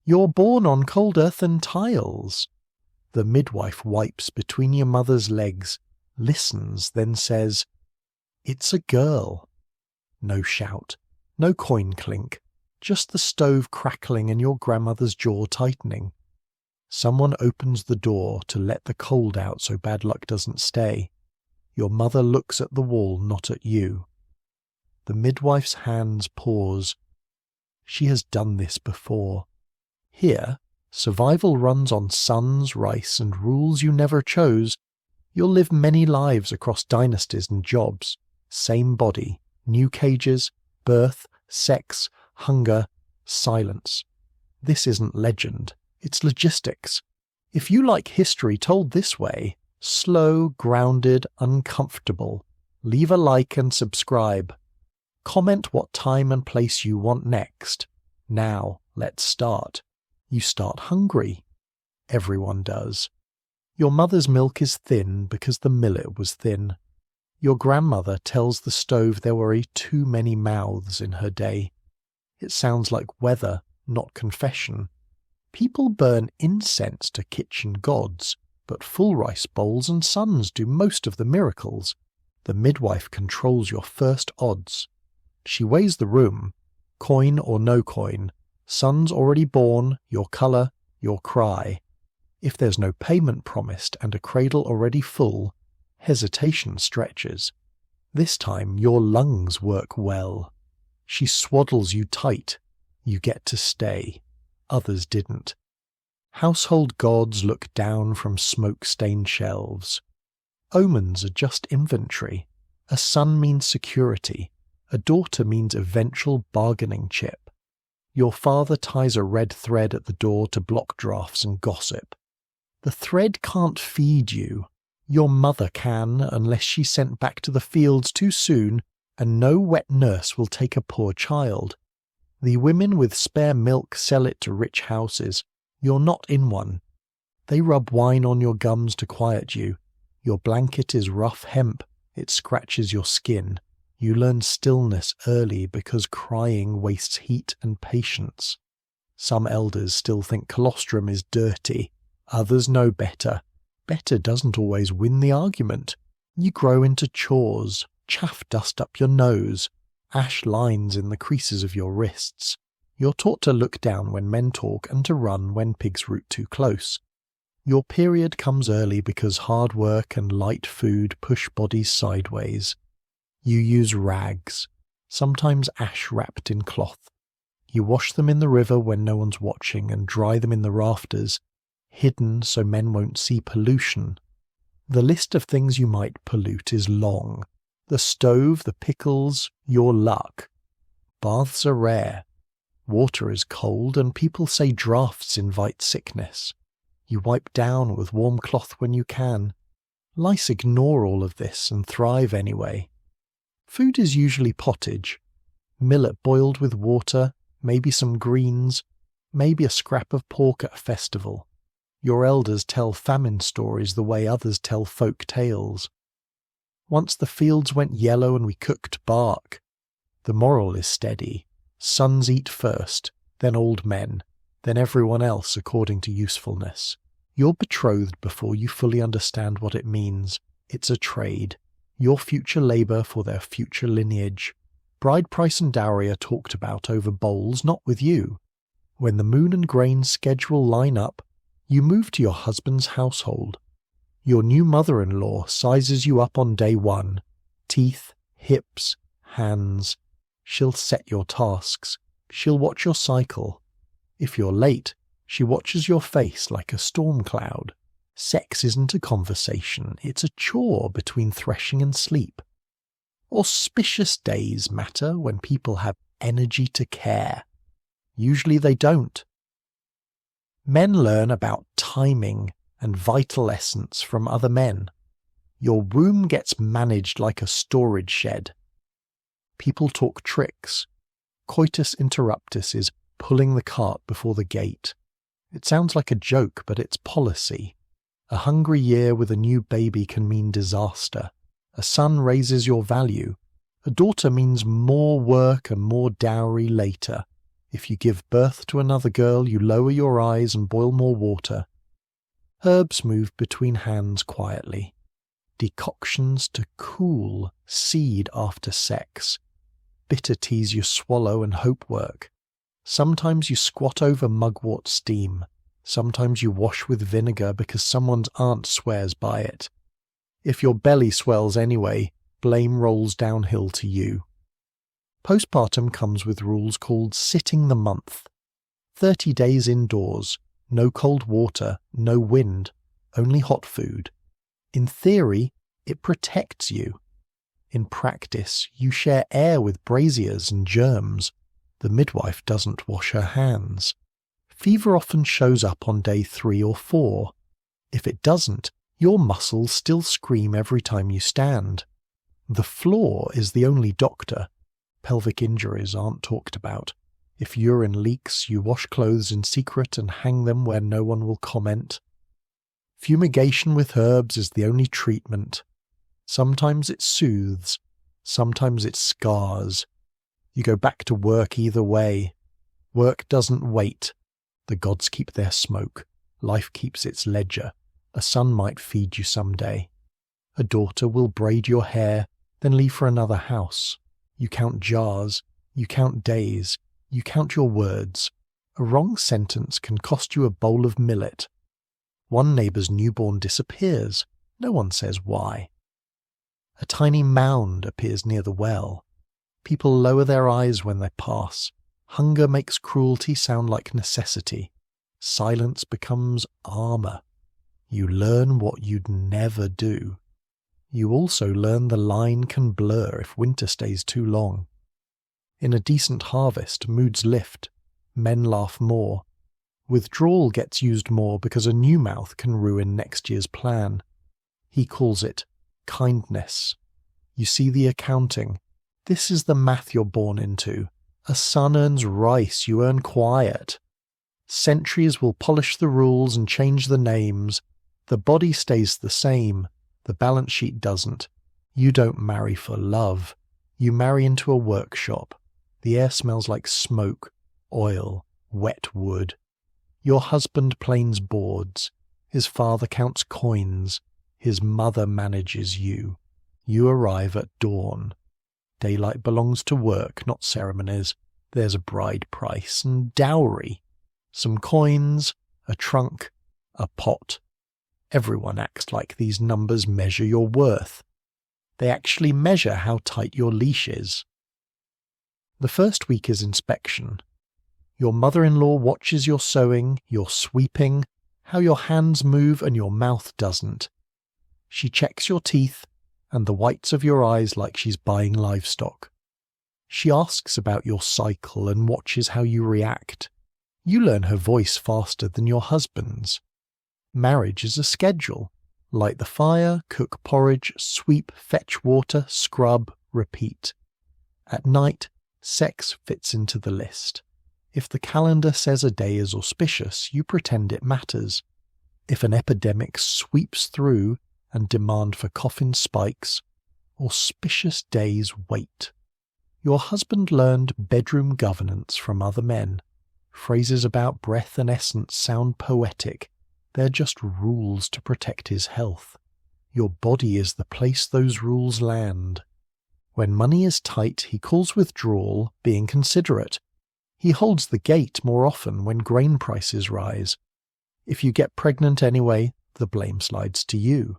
"You're born on cold earthen tiles." The midwife wipes between your mother's legs, listens, then says, "It's a girl." No shout, no coin clink, just the stove crackling and your grandmother's jaw tightening. Someone opens the door to let the cold out so bad luck doesn't stay. Your mother looks at the wall, not at you. The midwife's hands pause. She has done this before. Here, survival runs on sons, rice, and rules you never chose. You'll live many lives across dynasties and jobs. Same body, new cages, birth, sex, hunger, silence. This isn't legend, it's logistics. If you like history told this way, slow, grounded, uncomfortable, leave a like and subscribe. Comment what time and place you want next. Now, let's start. You start hungry. Everyone does. Your mother's milk is thin because the millet was thin. Your grandmother tells the stove there were too many mouths in her day. It sounds like weather, not confession. People burn incense to kitchen gods, but full rice bowls and sons do most of the miracles. The midwife controls your first odds. She weighs the room, coin or no coin, sons already born, your colour, your cry. If there's no payment promised and a cradle already full, hesitation stretches. This time your lungs work well. She swaddles you tight. You get to stay. Others didn't. Household gods look down from smoke-stained shelves. Omens are just inventory. A son means security. A daughter means eventual bargaining chip. Your father ties a red thread at the door to block drafts and gossip. The thread can't feed you. Your mother can, unless she's sent back to the fields too soon, and no wet nurse will take a poor child. The women with spare milk sell it to rich houses. You're not in one. They rub wine on your gums to quiet you. Your blanket is rough hemp. It scratches your skin. You learn stillness early because crying wastes heat and patience. Some elders still think colostrum is dirty. Others know better. Better doesn't always win the argument. You grow into chores, chaff dust up your nose, ash lines in the creases of your wrists. You're taught to look down when men talk and to run when pigs root too close. Your period comes early because hard work and light food push bodies sideways. You use rags, sometimes ash wrapped in cloth. You wash them in the river when no one's watching and dry them in the rafters, hidden so men won't see pollution. The list of things you might pollute is long. The stove, the pickles, your luck. Baths are rare. Water is cold and people say drafts invite sickness. You wipe down with warm cloth when you can. Lice ignore all of this and thrive anyway. Food is usually pottage. Millet boiled with water, maybe some greens, maybe a scrap of pork at a festival. Your elders tell famine stories the way others tell folk tales. Once the fields went yellow and we cooked bark. The moral is steady. Sons eat first, then old men, then everyone else according to usefulness. You're betrothed before you fully understand what it means. It's a trade. Your future labour for their future lineage. Bride price and dowry are talked about over bowls, not with you. When the moon and grain schedule line up, you move to your husband's household. Your new mother-in-law sizes you up on day one. Teeth, hips, hands. She'll set your tasks. She'll watch your cycle. If you're late, she watches your face like a storm cloud. Sex isn't a conversation, it's a chore between threshing and sleep. Auspicious days matter when people have energy to care. Usually they don't. Men learn about timing and vital essence from other men. Your room gets managed like a storage shed. People talk tricks. Coitus interruptus is pulling the cart before the gate. It sounds like a joke, but it's policy. A hungry year with a new baby can mean disaster. A son raises your value. A daughter means more work and more dowry later. If you give birth to another girl, you lower your eyes and boil more water. Herbs move between hands quietly. Decoctions to cool seed after sex. Bitter teas you swallow and hope work. Sometimes you squat over mugwort steam. Sometimes you wash with vinegar because someone's aunt swears by it. If your belly swells anyway, blame rolls downhill to you. Postpartum comes with rules called sitting the month. 30 days indoors, no cold water, no wind, only hot food. In theory, it protects you. In practice, you share air with braziers and germs. The midwife doesn't wash her hands. Fever often shows up on day 3 or 4. If it doesn't, your muscles still scream every time you stand. The floor is the only doctor. Pelvic injuries aren't talked about. If urine leaks, you wash clothes in secret and hang them where no one will comment. Fumigation with herbs is the only treatment. Sometimes it soothes, sometimes it scars. You go back to work either way. Work doesn't wait. The gods keep their smoke. Life keeps its ledger. A son might feed you someday. A daughter will braid your hair, then leave for another house. You count jars, you count days, you count your words. A wrong sentence can cost you a bowl of millet. One neighbour's newborn disappears. No one says why. A tiny mound appears near the well. People lower their eyes when they pass. Hunger makes cruelty sound like necessity. Silence becomes armour. You learn what you'd never do. You also learn the line can blur if winter stays too long. In a decent harvest, moods lift. Men laugh more. Withdrawal gets used more because a new mouth can ruin next year's plan. He calls it kindness. You see the accounting. This is the math you're born into. A son earns rice, you earn quiet. Centuries will polish the rules and change the names. The body stays the same. The balance sheet doesn't. You don't marry for love. You marry into a workshop. The air smells like smoke, oil, wet wood. Your husband planes boards. His father counts coins. His mother manages you. You arrive at dawn. Daylight belongs to work, not ceremonies. There's a bride price and dowry. Some coins, a trunk, a pot. Everyone acts like these numbers measure your worth. They actually measure how tight your leash is. The first week is inspection. Your mother-in-law watches your sewing, your sweeping, how your hands move and your mouth doesn't. She checks your teeth and the whites of your eyes like she's buying livestock. She asks about your cycle and watches how you react. You learn her voice faster than your husband's. Marriage is a schedule. Light the fire, cook porridge, sweep, fetch water, scrub, repeat. At night, sex fits into the list. If the calendar says a day is auspicious, you pretend it matters. If an epidemic sweeps through and demand for coffin spikes, auspicious days wait. Your husband learned bedroom governance from other men. Phrases about breath and essence sound poetic. They're just rules to protect his health. Your body is the place those rules land. When money is tight, he calls withdrawal being considerate. He holds the gate more often when grain prices rise. If you get pregnant anyway, the blame slides to you.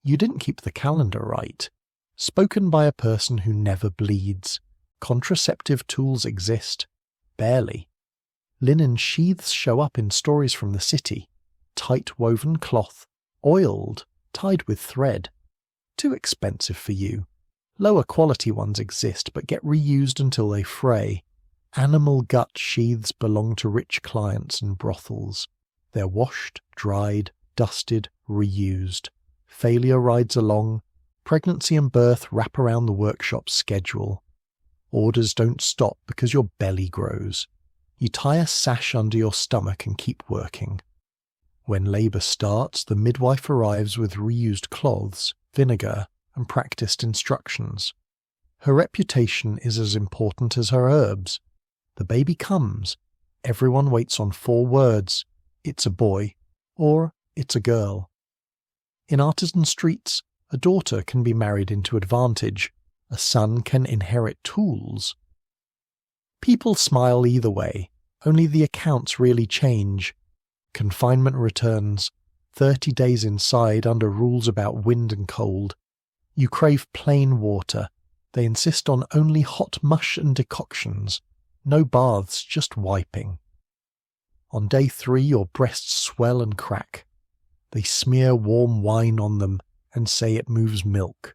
You didn't keep the calendar right. Spoken by a person who never bleeds. Contraceptive tools exist. Barely. Linen sheaths show up in stories from the city. Tight woven cloth, oiled, tied with thread. Too expensive for you. Lower quality ones exist but get reused until they fray. Animal gut sheaths belong to rich clients and brothels. They're washed, dried, dusted, reused. Failure rides along. Pregnancy and birth wrap around the workshop's schedule. Orders don't stop because your belly grows. You tie a sash under your stomach and keep working. When labour starts, the midwife arrives with reused cloths, vinegar, and practiced instructions. Her reputation is as important as her herbs. The baby comes. Everyone waits on 4 words. It's a boy, or it's a girl. In artisan streets, a daughter can be married into advantage. A son can inherit tools. People smile either way, only the accounts really change. Confinement returns, 30 days inside under rules about wind and cold. You crave plain water. They insist on only hot mush and decoctions. No baths, just wiping. On day 3 your breasts swell and crack. They smear warm wine on them and say it moves milk.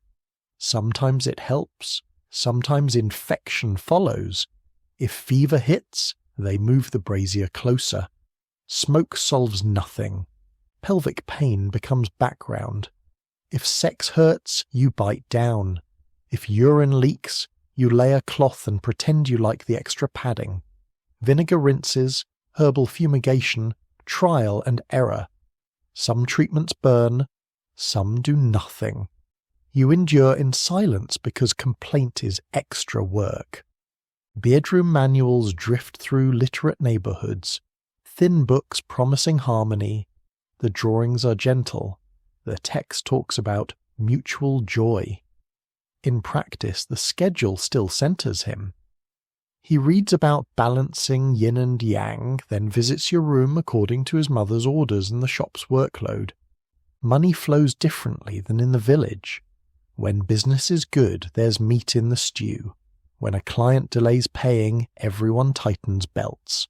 Sometimes it helps, sometimes infection follows. If fever hits, they move the brazier closer. Smoke solves nothing. Pelvic pain becomes background. If sex hurts, you bite down. If urine leaks, you lay a cloth and pretend you like the extra padding. Vinegar rinses, herbal fumigation, trial and error. Some treatments burn, some do nothing. You endure in silence because complaint is extra work. Bedroom manuals drift through literate neighbourhoods. Thin books promising harmony. The drawings are gentle. The text talks about mutual joy. In practice, the schedule still centres him. He reads about balancing yin and yang, then visits your room according to his mother's orders and the shop's workload. Money flows differently than in the village. When business is good, there's meat in the stew. When a client delays paying, everyone tightens belts.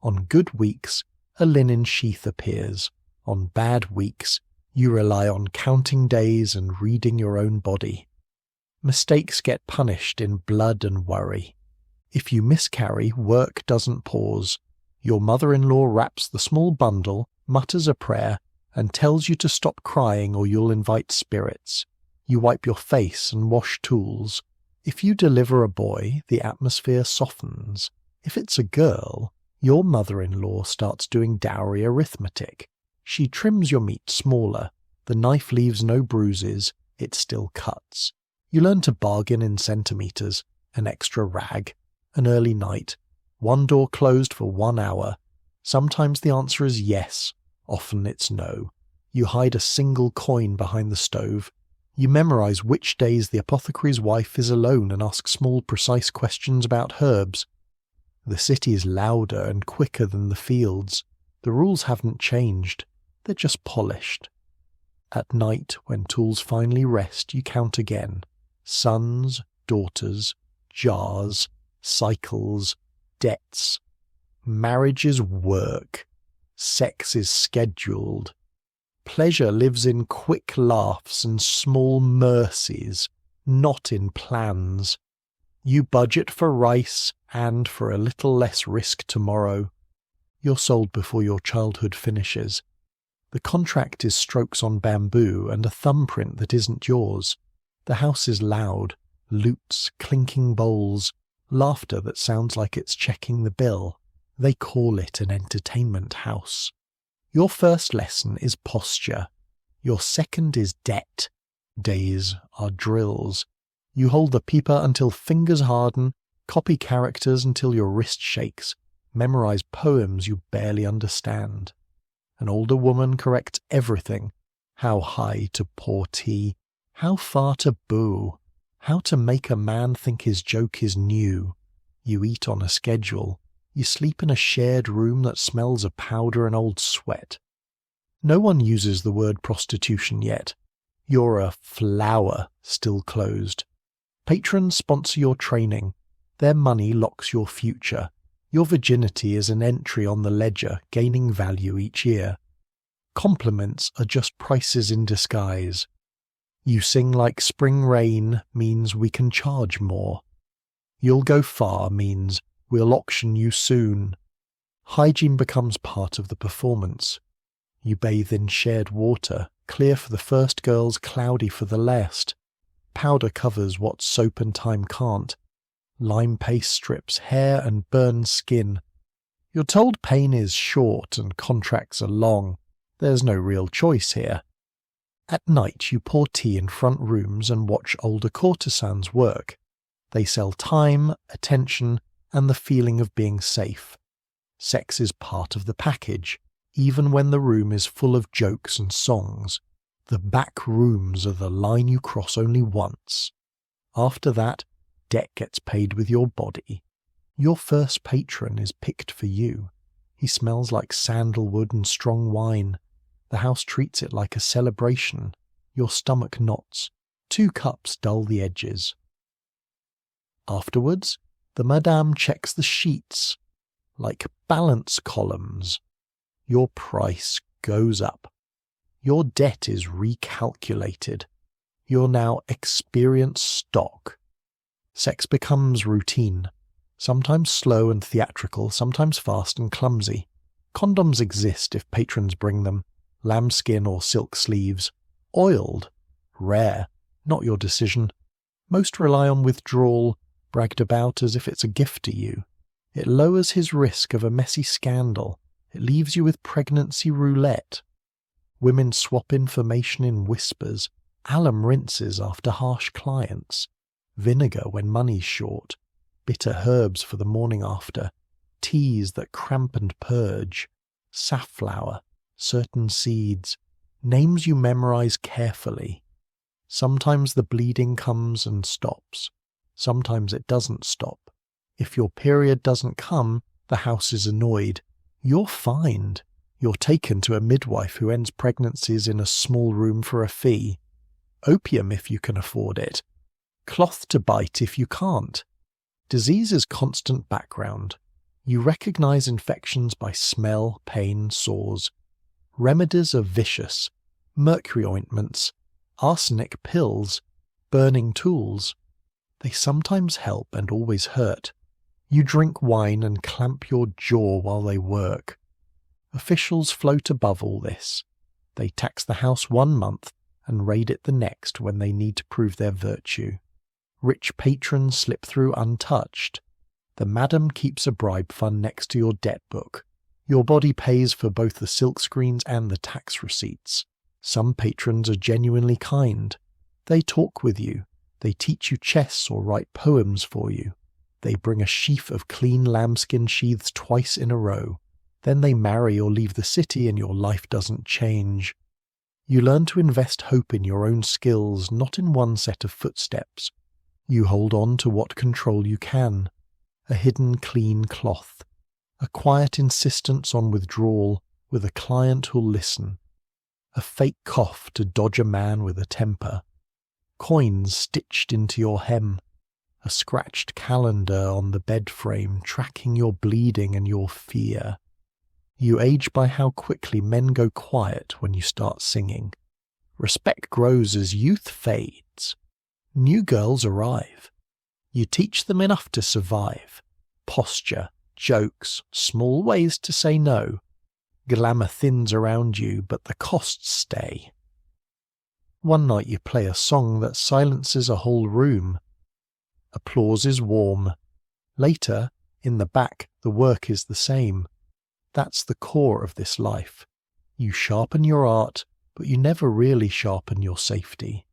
On good weeks, a linen sheath appears. On bad weeks, you rely on counting days and reading your own body. Mistakes get punished in blood and worry. If you miscarry, work doesn't pause. Your mother-in-law wraps the small bundle, mutters a prayer, and tells you to stop crying or you'll invite spirits. You wipe your face and wash tools. If you deliver a boy, the atmosphere softens. If it's a girl, your mother-in-law starts doing dowry arithmetic. She trims your meat smaller. The knife leaves no bruises, it still cuts. You learn to bargain in centimetres, an extra rag, an early night, one door closed for 1 hour. Sometimes the answer is yes, often it's no. You hide a single coin behind the stove. You memorise which days the apothecary's wife is alone and ask small precise questions about herbs. The city is louder and quicker than the fields. The rules haven't changed, they're just polished. At night, when tools finally rest, you count again. Sons, daughters, jars, cycles, debts. Marriage is work. Sex is scheduled. Pleasure lives in quick laughs and small mercies, not in plans. You budget for rice and for a little less risk tomorrow. You're sold before your childhood finishes. The contract is strokes on bamboo and a thumbprint that isn't yours. The house is loud, lutes, clinking bowls, laughter that sounds like it's checking the bill. They call it an entertainment house. Your first lesson is posture. Your second is debt. Days are drills. You hold the peeper until fingers harden, copy characters until your wrist shakes, memorize poems you barely understand. An older woman corrects everything. How high to pour tea, how far to boo, how to make a man think his joke is new. You eat on a schedule. You sleep in a shared room that smells of powder and old sweat. No one uses the word prostitution yet. You're a flower still closed. Patrons sponsor your training. Their money locks your future. Your virginity is an entry on the ledger, gaining value each year. Compliments are just prices in disguise. You sing like spring rain means we can charge more. You'll go far means we'll auction you soon. Hygiene becomes part of the performance. You bathe in shared water, clear for the first girls, cloudy for the last. Powder covers what soap and time can't. Lime paste strips hair and burns skin. You're told pain is short and contracts are long. There's no real choice here. At night you pour tea in front rooms and watch older courtesans work. They sell time, attention, and the feeling of being safe. Sex is part of the package, even when the room is full of jokes and songs. The back rooms are the line you cross only once. After that, debt gets paid with your body. Your first patron is picked for you. He smells like sandalwood and strong wine. The house treats it like a celebration. Your stomach knots. 2 cups dull the edges. Afterwards, the madame checks the sheets, like balance columns. Your price goes up. Your debt is recalculated. You're now experienced stock. Sex becomes routine, sometimes slow and theatrical, sometimes fast and clumsy. Condoms exist if patrons bring them, lambskin or silk sleeves. Oiled, rare, not your decision. Most rely on withdrawal, bragged about as if it's a gift to you. It lowers his risk of a messy scandal. It leaves you with pregnancy roulette. Women swap information in whispers, alum rinses after harsh clients, vinegar when money's short, bitter herbs for the morning after, teas that cramp and purge, safflower, certain seeds, names you memorize carefully. Sometimes the bleeding comes and stops. Sometimes it doesn't stop. If your period doesn't come, the house is annoyed. You're fined. You're taken to a midwife who ends pregnancies in a small room for a fee. Opium if you can afford it. Cloth to bite if you can't. Disease is constant background. You recognize infections by smell, pain, sores. Remedies are vicious. Mercury ointments, arsenic pills, burning tools. They sometimes help and always hurt. You drink wine and clamp your jaw while they work. Officials float above all this. They tax the house 1 month and raid it the next when they need to prove their virtue. Rich patrons slip through untouched. The madam keeps a bribe fund next to your debt book. Your body pays for both the silkscreens and the tax receipts. Some patrons are genuinely kind. They talk with you. They teach you chess or write poems for you. They bring a sheaf of clean lambskin sheaths twice in a row. Then they marry or leave the city and your life doesn't change. You learn to invest hope in your own skills, not in one set of footsteps. You hold on to what control you can. A hidden clean cloth. A quiet insistence on withdrawal with a client who'll listen. A fake cough to dodge a man with a temper. Coins stitched into your hem. A scratched calendar on the bed frame tracking your bleeding and your fear. You age by how quickly men go quiet when you start singing. Respect grows as youth fades. New girls arrive. You teach them enough to survive. Posture, jokes, small ways to say no. Glamour thins around you, but the costs stay. One night you play a song that silences a whole room. Applause is warm. Later, in the back, the work is the same. That's the core of this life. You sharpen your art, but you never really sharpen your safety.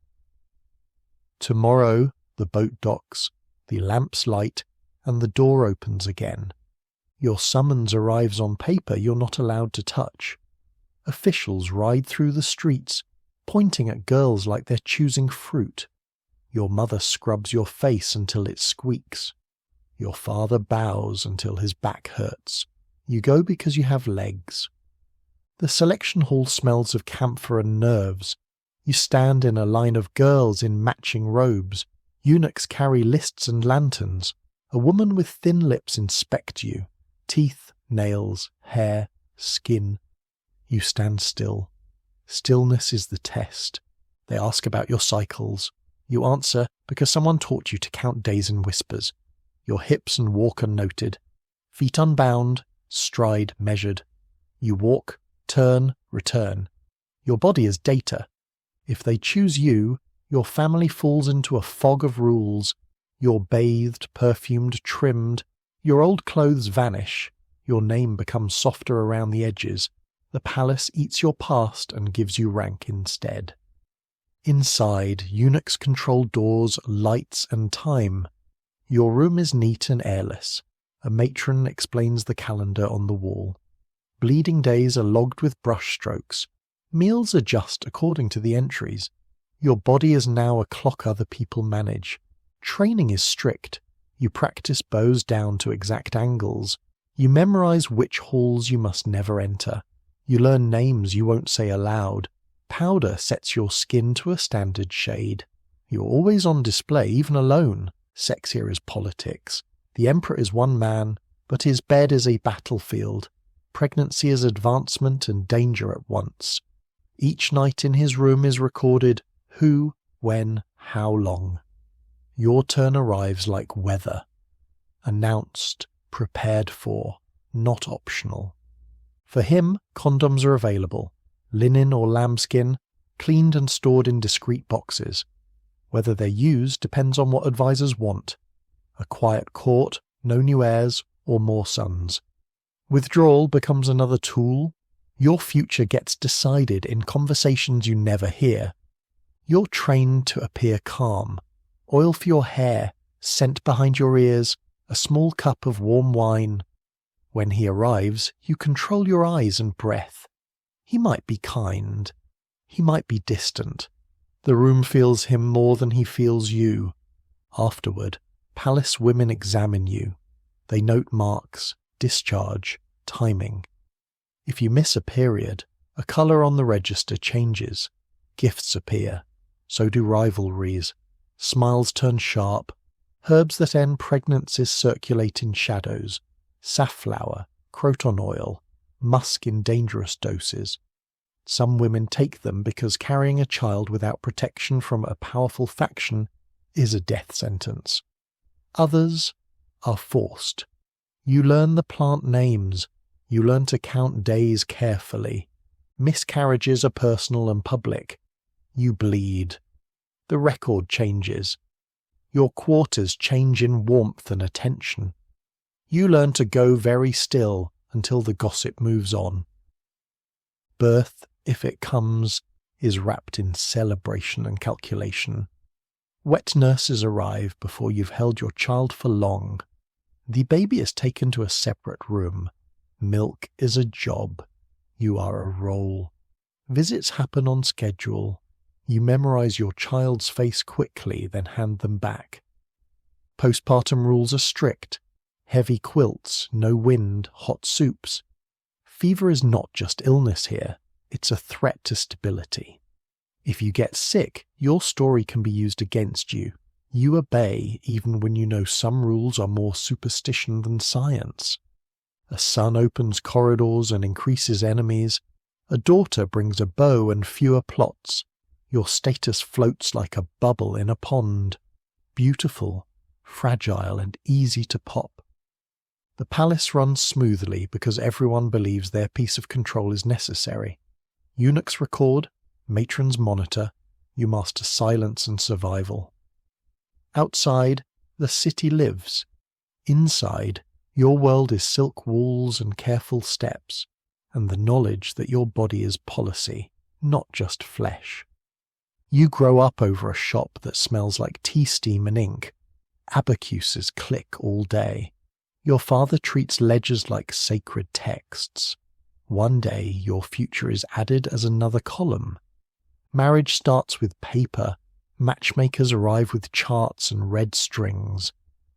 Tomorrow, the boat docks, the lamps light, and the door opens again. Your summons arrives on paper you're not allowed to touch. Officials ride through the streets, pointing at girls like they're choosing fruit. Your mother scrubs your face until it squeaks. Your father bows until his back hurts. You go because you have legs. The selection hall smells of camphor and nerves. You stand in a line of girls in matching robes. Eunuchs carry lists and lanterns. A woman with thin lips inspect you. Teeth, nails, hair, skin. You stand still. Stillness is the test. They ask about your cycles. You answer because someone taught you to count days in whispers. Your hips and walk are noted. Feet unbound, stride measured. You walk, turn, return. Your body is data. If they choose you, your family falls into a fog of rules. You're bathed, perfumed, trimmed. Your old clothes vanish. Your name becomes softer around the edges. The palace eats your past and gives you rank instead. Inside, eunuchs control doors, lights, and time. Your room is neat and airless. A matron explains the calendar on the wall. Bleeding days are logged with brushstrokes. Meals adjust according to the entries. Your body is now a clock other people manage. Training is strict. You practice bows down to exact angles. You memorize which halls you must never enter. You learn names you won't say aloud. Powder sets your skin to a standard shade. You're always on display, even alone. Sex here is politics. The emperor is one man, but his bed is a battlefield. Pregnancy is advancement and danger at once. Each night in his room is recorded who, when, how long. Your turn arrives like weather. Announced, prepared for, not optional. For him, condoms are available, linen or lambskin, cleaned and stored in discreet boxes. Whether they're used depends on what advisors want. A quiet court, no new heirs, or more sons. Withdrawal becomes another tool. Your future gets decided in conversations you never hear. You're trained to appear calm. Oil for your hair, scent behind your ears, a small cup of warm wine. When he arrives, you control your eyes and breath. He might be kind. He might be distant. The room feels him more than he feels you. Afterward, palace women examine you. They note marks, discharge, timing. If you miss a period, a colour on the register changes. Gifts appear. So do rivalries. Smiles turn sharp. Herbs that end pregnancies circulate in shadows. Safflower, croton oil, musk in dangerous doses. Some women take them because carrying a child without protection from a powerful faction is a death sentence. Others are forced. You learn the plant names. You learn to count days carefully. Miscarriages are personal and public. You bleed. The record changes. Your quarters change in warmth and attention. You learn to go very still until the gossip moves on. Birth, if it comes, is wrapped in celebration and calculation. Wet nurses arrive before you've held your child for long. The baby is taken to a separate room. Milk is a job. You are a role. Visits happen on schedule. You memorize your child's face quickly, then hand them back. Postpartum rules are strict. Heavy quilts, no wind, hot soups. Fever is not just illness here. It's a threat to stability. If you get sick, your story can be used against you. You obey even when you know some rules are more superstition than science. A son opens corridors and increases enemies. A daughter brings a bow and fewer plots. Your status floats like a bubble in a pond. Beautiful, fragile, and easy to pop. The palace runs smoothly because everyone believes their piece of control is necessary. Eunuchs record, matrons monitor, you master silence and survival. Outside, the city lives. Inside, your world is silk walls and careful steps, and the knowledge that your body is policy, not just flesh. You grow up over a shop that smells like tea steam and ink. Abacuses click all day. Your father treats ledgers like sacred texts. One day your future is added as another column. Marriage starts with paper. Matchmakers arrive with charts and red strings.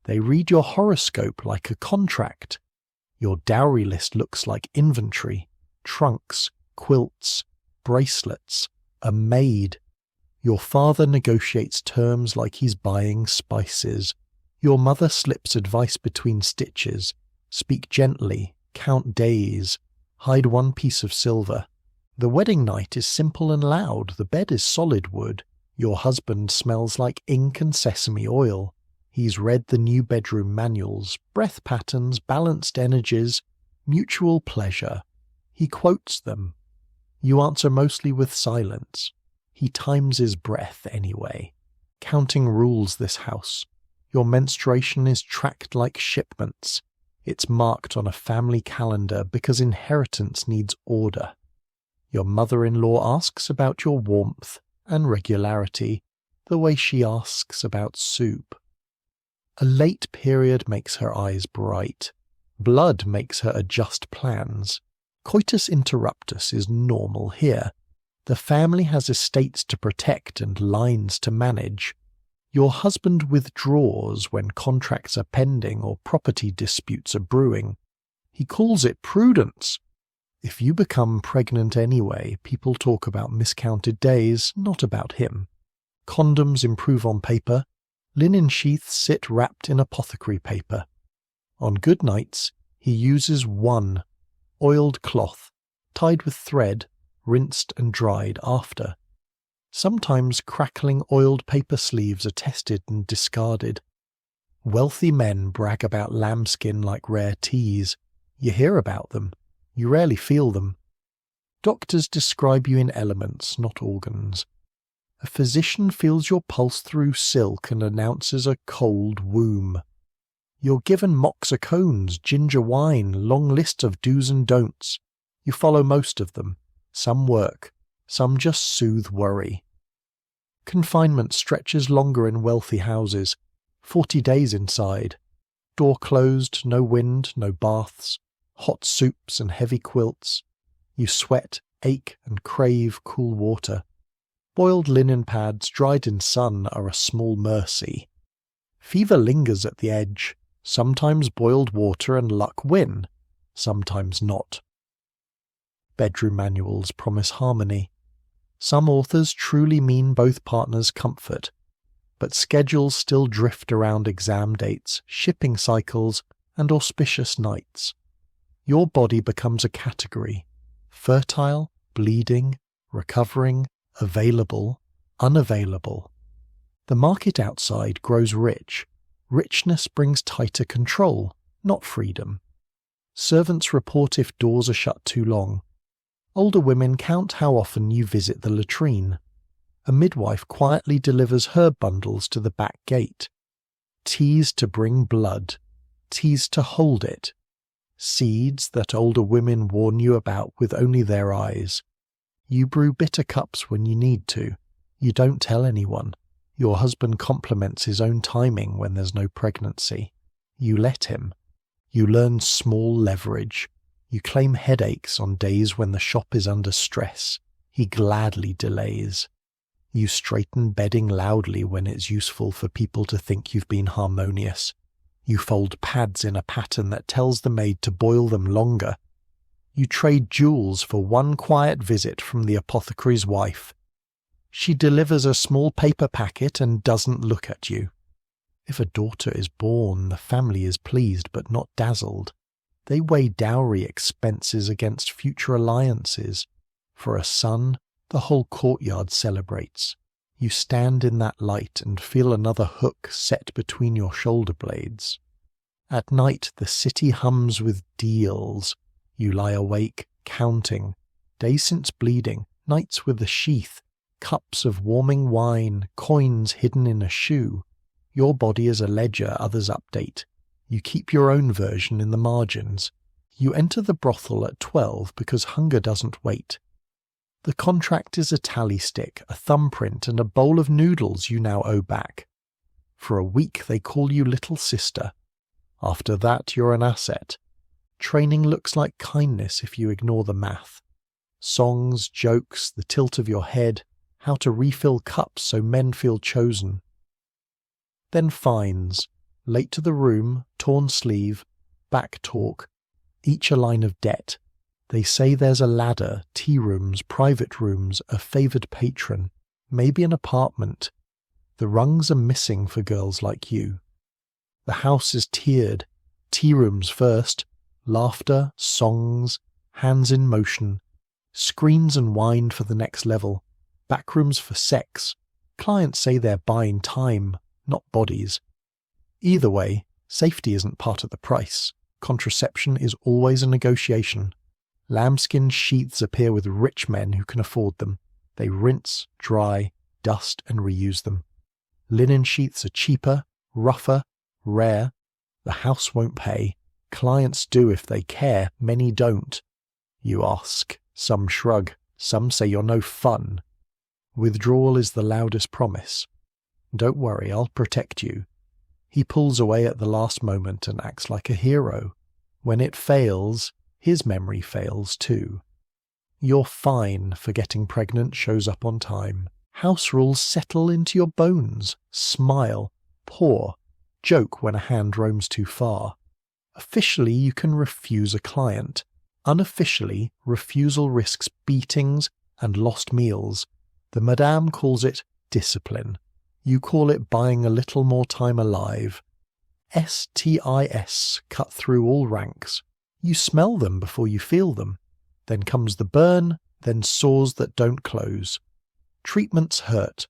They read your horoscope like a contract. Your dowry list looks like inventory, trunks, quilts, bracelets, a maid. Your father negotiates terms like he's buying spices. Your mother slips advice between stitches. Speak gently, count days, hide one piece of silver. The wedding night is simple and loud. The bed is solid wood. Your husband smells like ink and sesame oil. He's read the new bedroom manuals, breath patterns, balanced energies, mutual pleasure. He quotes them. You answer mostly with silence. He times his breath anyway. Counting rules this house. Your menstruation is tracked like shipments. It's marked on a family calendar because inheritance needs order. Your mother-in-law asks about your warmth and regularity, the way she asks about soup. A late period makes her eyes bright. Blood makes her adjust plans. Coitus interruptus is normal here. The family has estates to protect and lines to manage. Your husband withdraws when contracts are pending or property disputes are brewing. He calls it prudence. If you become pregnant anyway, people talk about miscounted days, not about him. Condoms improve on paper. Linen sheaths sit wrapped in apothecary paper. On good nights, he uses one oiled cloth, tied with thread, rinsed and dried after. Sometimes crackling oiled paper sleeves are tested and discarded. Wealthy men brag about lambskin like rare teas. You hear about them. You rarely feel them. Doctors describe you in elements, not organs. A physician feels your pulse through silk and announces a cold womb. You're given moxacones, ginger wine, long lists of do's and don'ts. You follow most of them. Some work. Some just soothe worry. Confinement stretches longer in wealthy houses. 40 days inside. Door closed, no wind, no baths. Hot soups and heavy quilts. You sweat, ache, and crave cool water. Boiled linen pads dried in sun are a small mercy. Fever lingers at the edge. Sometimes boiled water and luck win. Sometimes not. Bedroom manuals promise harmony. Some authors truly mean both partners' comfort, but schedules still drift around exam dates, shipping cycles, and auspicious nights. Your body becomes a category: fertile, bleeding, recovering, available, unavailable. The market outside grows rich. Richness brings tighter control, not freedom. Servants report if doors are shut too long. Older women count how often you visit the latrine. A midwife quietly delivers herb bundles to the back gate. Teas to bring blood. Teas to hold it. Seeds that older women warn you about with only their eyes. You brew bitter cups when you need to. You don't tell anyone. Your husband compliments his own timing when there's no pregnancy. You let him. You learn small leverage. You claim headaches on days when the shop is under stress. He gladly delays. You straighten bedding loudly when it's useful for people to think you've been harmonious. You fold pads in a pattern that tells the maid to boil them longer. You trade jewels for one quiet visit from the apothecary's wife. She delivers a small paper packet and doesn't look at you. If a daughter is born, the family is pleased but not dazzled. They weigh dowry expenses against future alliances. For a son, the whole courtyard celebrates. You stand in that light and feel another hook set between your shoulder blades. At night the city hums with deals. You lie awake, counting. Days since bleeding, nights with a sheath, cups of warming wine, coins hidden in a shoe. Your body is a ledger others update. You keep your own version in the margins. You enter the brothel at 12 because hunger doesn't wait. The contract is a tally stick, a thumbprint, and a bowl of noodles you now owe back. For a week they call you little sister. After that you're an asset. Training looks like kindness if you ignore the math. Songs, jokes, the tilt of your head, how to refill cups so men feel chosen. Then fines. Late to the room, torn sleeve, back talk, each a line of debt. They say there's a ladder, tea rooms, private rooms, a favoured patron, maybe an apartment. The rungs are missing for girls like you. The house is tiered. Tea rooms first, laughter, songs, hands in motion, screens and wine for the next level, back rooms for sex. Clients say they're buying time, not bodies. Either way, safety isn't part of the price. Contraception is always a negotiation. Lambskin sheaths appear with rich men who can afford them. They rinse, dry, dust and reuse them. Linen sheaths are cheaper, rougher, rare. The house won't pay. Clients do if they care, many don't. You ask, some shrug, some say you're no fun. Withdrawal is the loudest promise. Don't worry, I'll protect you. He pulls away at the last moment and acts like a hero. When it fails, his memory fails too. Your fine for getting pregnant shows up on time. House rules settle into your bones. Smile, paw, joke when a hand roams too far. Officially, you can refuse a client. Unofficially, refusal risks beatings and lost meals. The madame calls it discipline. You call it buying a little more time alive. STIS cut through all ranks. You smell them before you feel them. Then comes the burn, then sores that don't close. Treatments hurt.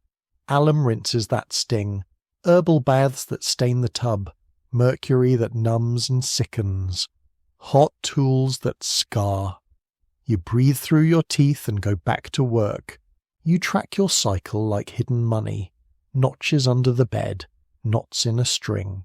Alum rinses that sting. Herbal baths that stain the tub. Mercury that numbs and sickens. Hot tools that scar. You breathe through your teeth and go back to work. You track your cycle like hidden money. Notches under the bed, knots in a string.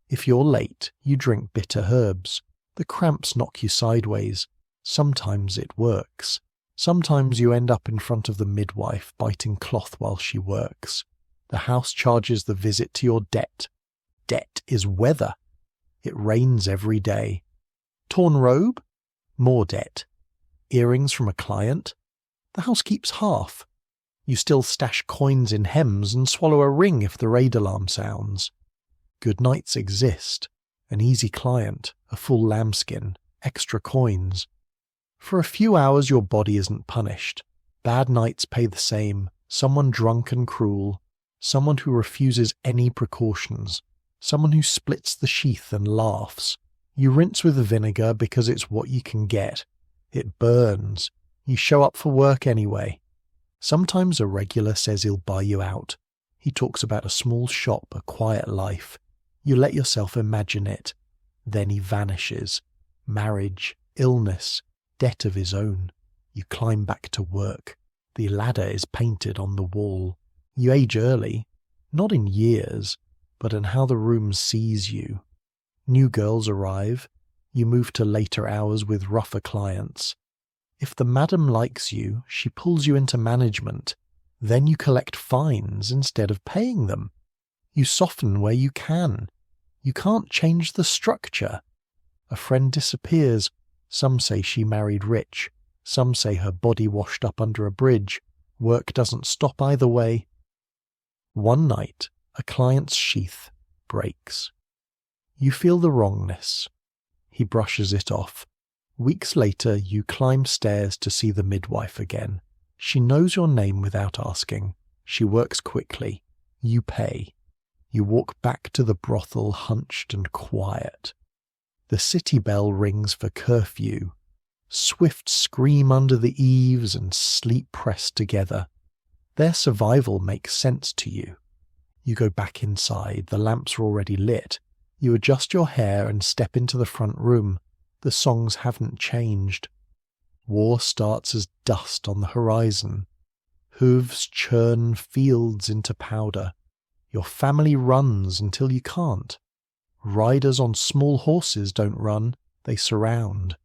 If you're late, you drink bitter herbs. The cramps knock you sideways. Sometimes it works. Sometimes you end up in front of the midwife biting cloth while she works. The house charges the visit to your debt. Debt is weather. It rains every day. Torn robe? More debt. Earrings from a client? The house keeps half. You still stash coins in hems and swallow a ring if the raid alarm sounds. Good nights exist. An easy client, a full lambskin, extra coins. For a few hours your body isn't punished. Bad nights pay the same. Someone drunk and cruel. Someone who refuses any precautions. Someone who splits the sheath and laughs. You rinse with vinegar because it's what you can get. It burns. You show up for work anyway. Sometimes a regular says he'll buy you out. He talks about a small shop, a quiet life. You let yourself imagine it. Then he vanishes. Marriage, illness, debt of his own. You climb back to work. The ladder is painted on the wall. You age early, not in years, but in how the room sees you. New girls arrive. You move to later hours with rougher clients. If the madam likes you, she pulls you into management. Then you collect fines instead of paying them. You soften where you can. You can't change the structure. A friend disappears. Some say she married rich. Some say her body washed up under a bridge. Work doesn't stop either way. One night, a client's sheath breaks. You feel the wrongness. He brushes it off. Weeks later, you climb stairs to see the midwife again. She knows your name without asking. She works quickly. You pay. You walk back to the brothel hunched and quiet. The city bell rings for curfew. Swifts scream under the eaves and sleep pressed together. Their survival makes sense to you. You go back inside. The lamps are already lit. You adjust your hair and step into the front room. The songs haven't changed. War starts as dust on the horizon. Hooves churn fields into powder. Your family runs until you can't. Riders on small horses don't run, they surround.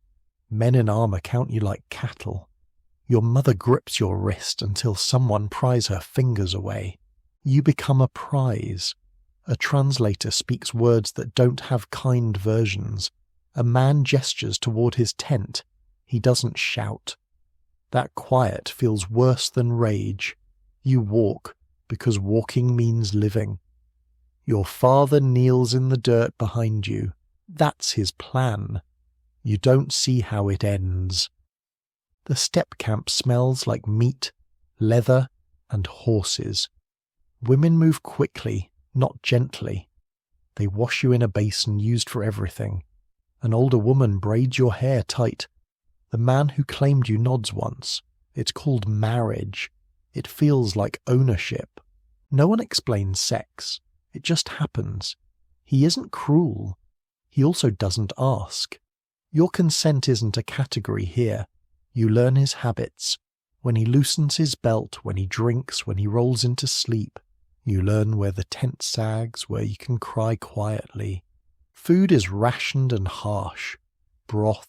Men in armour count you like cattle. Your mother grips your wrist until someone pries her fingers away. You become a prize. A translator speaks words that don't have kind versions. A man gestures toward his tent. He doesn't shout. That quiet feels worse than rage. You walk, because walking means living. Your father kneels in the dirt behind you. That's his plan. You don't see how it ends. The step camp smells like meat, leather, and horses. Women move quickly, not gently. They wash you in a basin used for everything. An older woman braids your hair tight. The man who claimed you nods once. It's called marriage. It feels like ownership. No one explains sex. It just happens. He isn't cruel. He also doesn't ask. Your consent isn't a category here. You learn his habits. When he loosens his belt, when he drinks, when he rolls into sleep. You learn where the tent sags, where you can cry quietly. Food is rationed and harsh. Broth,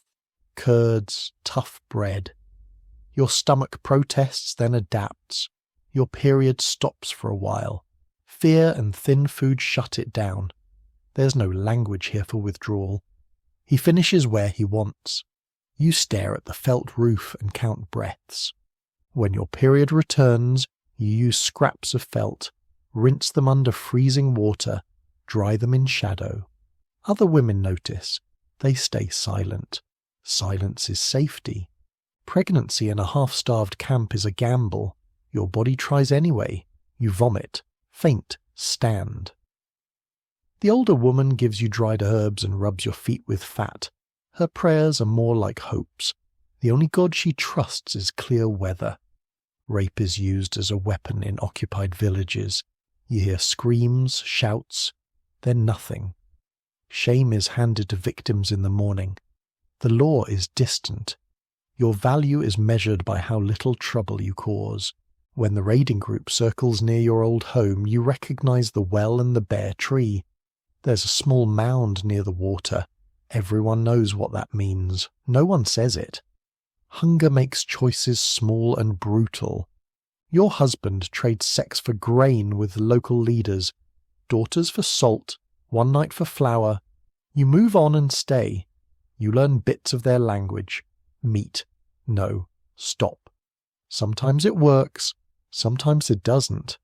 curds, tough bread. Your stomach protests, then adapts. Your period stops for a while. Fear and thin food shut it down. There's no language here for withdrawal. He finishes where he wants. You stare at the felt roof and count breaths. When your period returns, you use scraps of felt, rinse them under freezing water, dry them in shadow. Other women notice. They stay silent. Silence is safety. Pregnancy in a half-starved camp is a gamble. Your body tries anyway. You vomit, faint, stand. The older woman gives you dried herbs and rubs your feet with fat. Her prayers are more like hopes. The only god she trusts is clear weather. Rape is used as a weapon in occupied villages. You hear screams, shouts, then nothing. Shame is handed to victims in the morning. The law is distant. Your value is measured by how little trouble you cause. When the raiding group circles near your old home, you recognize the well and the bare tree. There's a small mound near the water. Everyone knows what that means. No one says it. Hunger makes choices small and brutal. Your husband trades sex for grain with local leaders, daughters for salt, one night for flour. You move on and stay. You learn bits of their language. Meet. No. Stop. Sometimes it works. Sometimes it doesn't.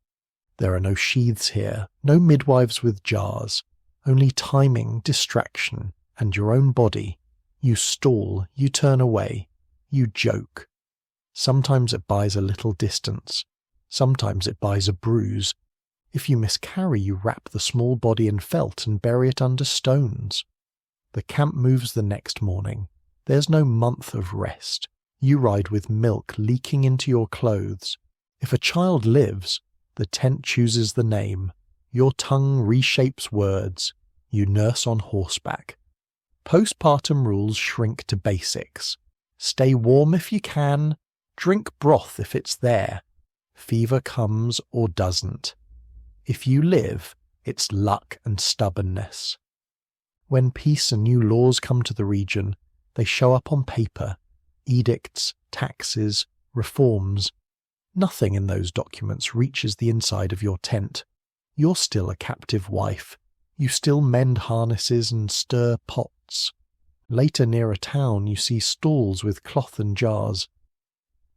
There are no sheaths here, no midwives with jars. Only timing, distraction, and your own body. You stall, you turn away, you joke. Sometimes it buys a little distance. Sometimes it buys a bruise. If you miscarry, you wrap the small body in felt and bury it under stones. The camp moves the next morning. There's no month of rest. You ride with milk leaking into your clothes. If a child lives, the tent chooses the name. Your tongue reshapes words. You nurse on horseback. Postpartum rules shrink to basics. Stay warm if you can. Drink broth if it's there. Fever comes or doesn't. If you live, it's luck and stubbornness. When peace and new laws come to the region, they show up on paper. Edicts, taxes, reforms. Nothing in those documents reaches the inside of your tent. You're still a captive wife. You still mend harnesses and stir pots. Later near a town you see stalls with cloth and jars.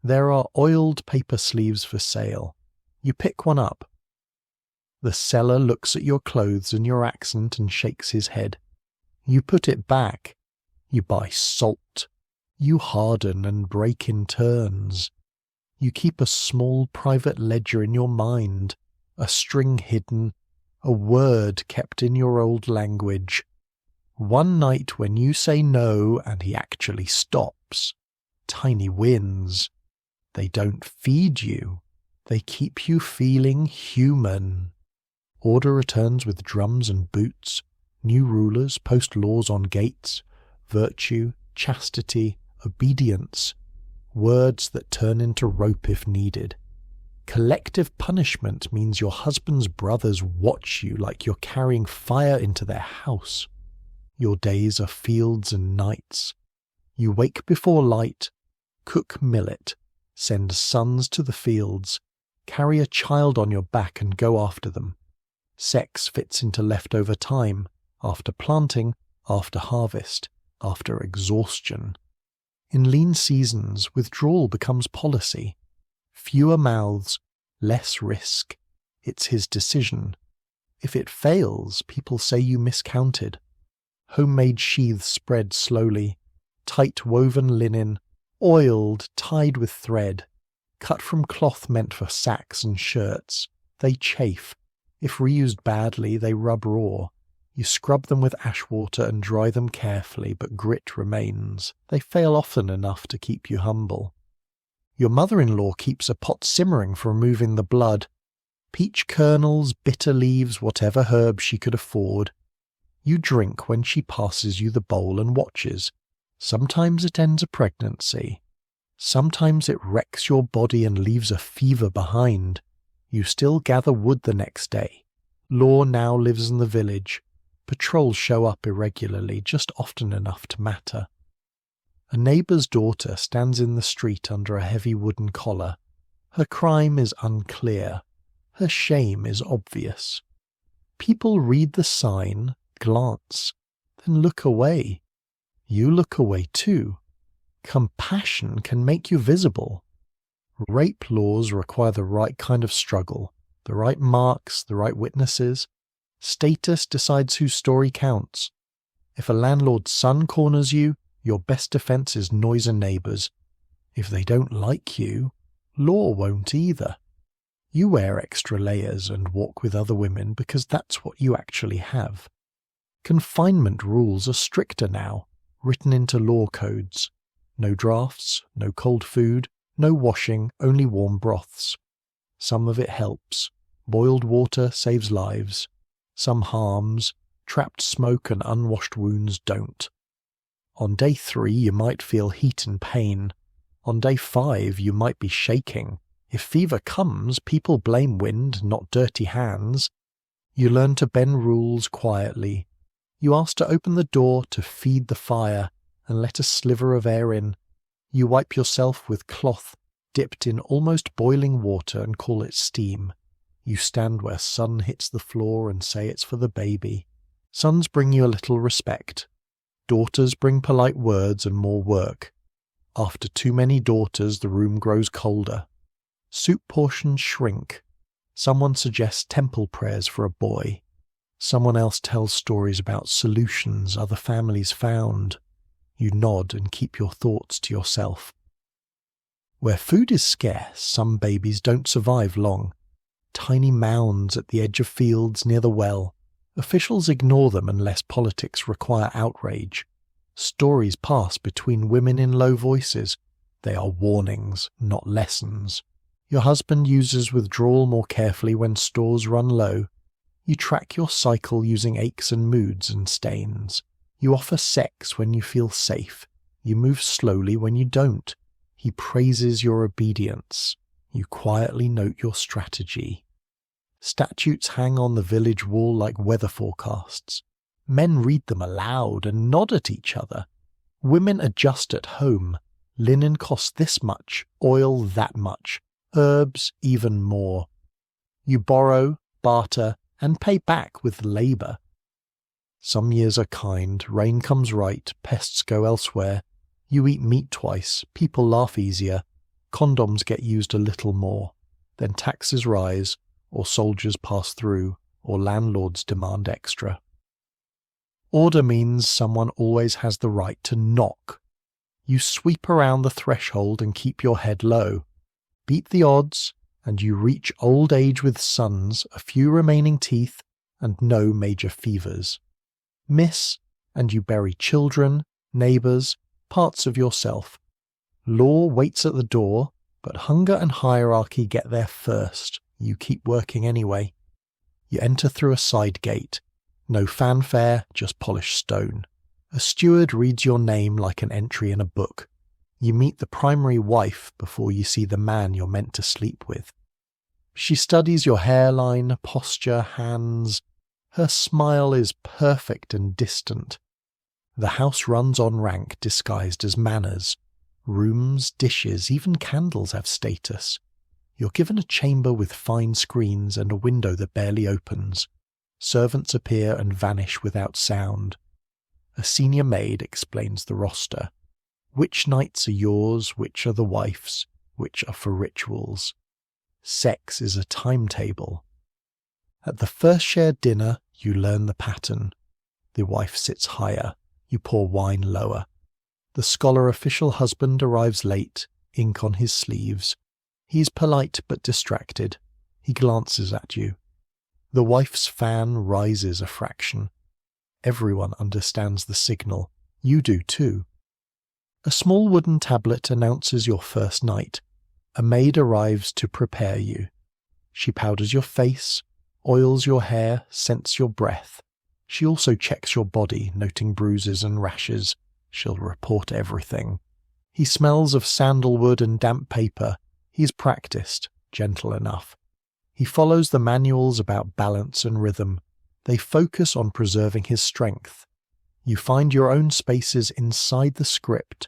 There are oiled paper sleeves for sale. You pick one up. The seller looks at your clothes and your accent and shakes his head. You put it back. You buy salt. You harden and break in turns. You keep a small private ledger in your mind, a string hidden, a word kept in your old language. One night when you say no and he actually stops, tiny wins. They don't feed you. They keep you feeling human. Order returns with drums and boots. New rulers post laws on gates. Virtue, chastity, obedience. Words that turn into rope if needed. Collective punishment means your husband's brothers watch you like you're carrying fire into their house. Your days are fields and nights. You wake before light, cook millet, send sons to the fields, carry a child on your back and go after them. Sex fits into leftover time, after planting, after harvest, after exhaustion. In lean seasons, withdrawal becomes policy. Fewer mouths, less risk. It's his decision. If it fails, people say you miscounted. Homemade sheaths spread slowly, tight woven linen, oiled, tied with thread, cut from cloth meant for sacks and shirts. They chafe. If reused badly, they rub raw. You scrub them with ash water and dry them carefully, but grit remains. They fail often enough to keep you humble. Your mother-in-law keeps a pot simmering for removing the blood. Peach kernels, bitter leaves, whatever herb she could afford. You drink when she passes you the bowl and watches. Sometimes it ends a pregnancy. Sometimes it wrecks your body and leaves a fever behind. You still gather wood the next day. Law now lives in the village. Patrols show up irregularly, just often enough to matter. A neighbour's daughter stands in the street under a heavy wooden collar. Her crime is unclear. Her shame is obvious. People read the sign, glance, then look away. You look away too. Compassion can make you visible. Rape laws require the right kind of struggle, the right marks, the right witnesses. Status decides whose story counts. If a landlord's son corners you, your best defense is noise and neighbors. If they don't like you, law won't either. You wear extra layers and walk with other women because that's what you actually have. Confinement rules are stricter now, written into law codes. No drafts, no cold food, no washing, only warm broths. Some of it helps. Boiled water saves lives. Some harms. Trapped smoke and unwashed wounds don't. On day 3 you might feel heat and pain. On day 5 you might be shaking. If fever comes, people blame wind, not dirty hands. You learn to bend rules quietly. You ask to open the door to feed the fire and let a sliver of air in. You wipe yourself with cloth dipped in almost boiling water and call it steam. You stand where sun hits the floor and say it's for the baby. Sons bring you a little respect. Daughters bring polite words and more work. After too many daughters, the room grows colder. Soup portions shrink. Someone suggests temple prayers for a boy. Someone else tells stories about solutions other families found. You nod and keep your thoughts to yourself. Where food is scarce, some babies don't survive long. Tiny mounds at the edge of fields near the well. Officials ignore them unless politics require outrage. Stories pass between women in low voices. They are warnings, not lessons. Your husband uses withdrawal more carefully when stores run low. You track your cycle using aches and moods and stains. You offer sex when you feel safe. You move slowly when you don't. He praises your obedience. You quietly note your strategy. Statutes hang on the village wall like weather forecasts. Men read them aloud and nod at each other. Women adjust at home. Linen costs this much, oil that much, herbs even more. You borrow, barter, and pay back with labour. Some years are kind, rain comes right, pests go elsewhere. You eat meat twice, people laugh easier, condoms get used a little more. Then taxes rise, or soldiers pass through, or landlords demand extra. Order means someone always has the right to knock. You sweep around the threshold and keep your head low. Beat the odds, and you reach old age with sons, a few remaining teeth, and no major fevers. Miss, and you bury children, neighbours, parts of yourself. Law waits at the door, but hunger and hierarchy get there first. You keep working anyway. You enter through a side gate. No fanfare, just polished stone. A steward reads your name like an entry in a book. You meet the primary wife before you see the man you're meant to sleep with. She studies your hairline, posture, hands. Her smile is perfect and distant. The house runs on rank disguised as manners. Rooms, dishes, even candles have status. You're given a chamber with fine screens and a window that barely opens. Servants appear and vanish without sound. A senior maid explains the roster. Which nights are yours, which are the wife's, which are for rituals. Sex is a timetable. At the first shared dinner, you learn the pattern. The wife sits higher. You pour wine lower. The scholar official husband arrives late, ink on his sleeves. He's polite but distracted. He glances at you. The wife's fan rises a fraction. Everyone understands the signal. You do too. A small wooden tablet announces your first night. A maid arrives to prepare you. She powders your face, oils your hair, scents your breath. She also checks your body, noting bruises and rashes. She'll report everything. He smells of sandalwood and damp paper. He's practiced, gentle enough. He follows the manuals about balance and rhythm. They focus on preserving his strength. You find your own spaces inside the script.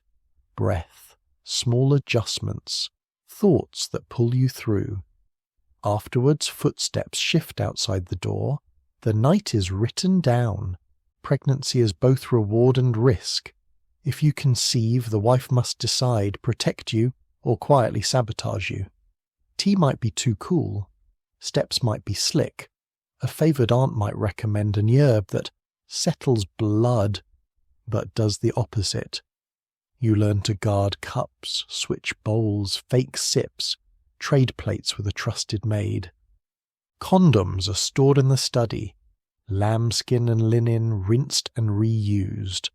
Breath, small adjustments, thoughts that pull you through. Afterwards, footsteps shift outside the door. The night is written down. Pregnancy is both reward and risk. If you conceive, the wife must decide, protect you or quietly sabotage you. Tea might be too cool. Steps might be slick. A favoured aunt might recommend an herb that settles blood, but does the opposite. You learn to guard cups, switch bowls, fake sips, trade plates with a trusted maid. Condoms are stored in the study, lambskin and linen rinsed and reused.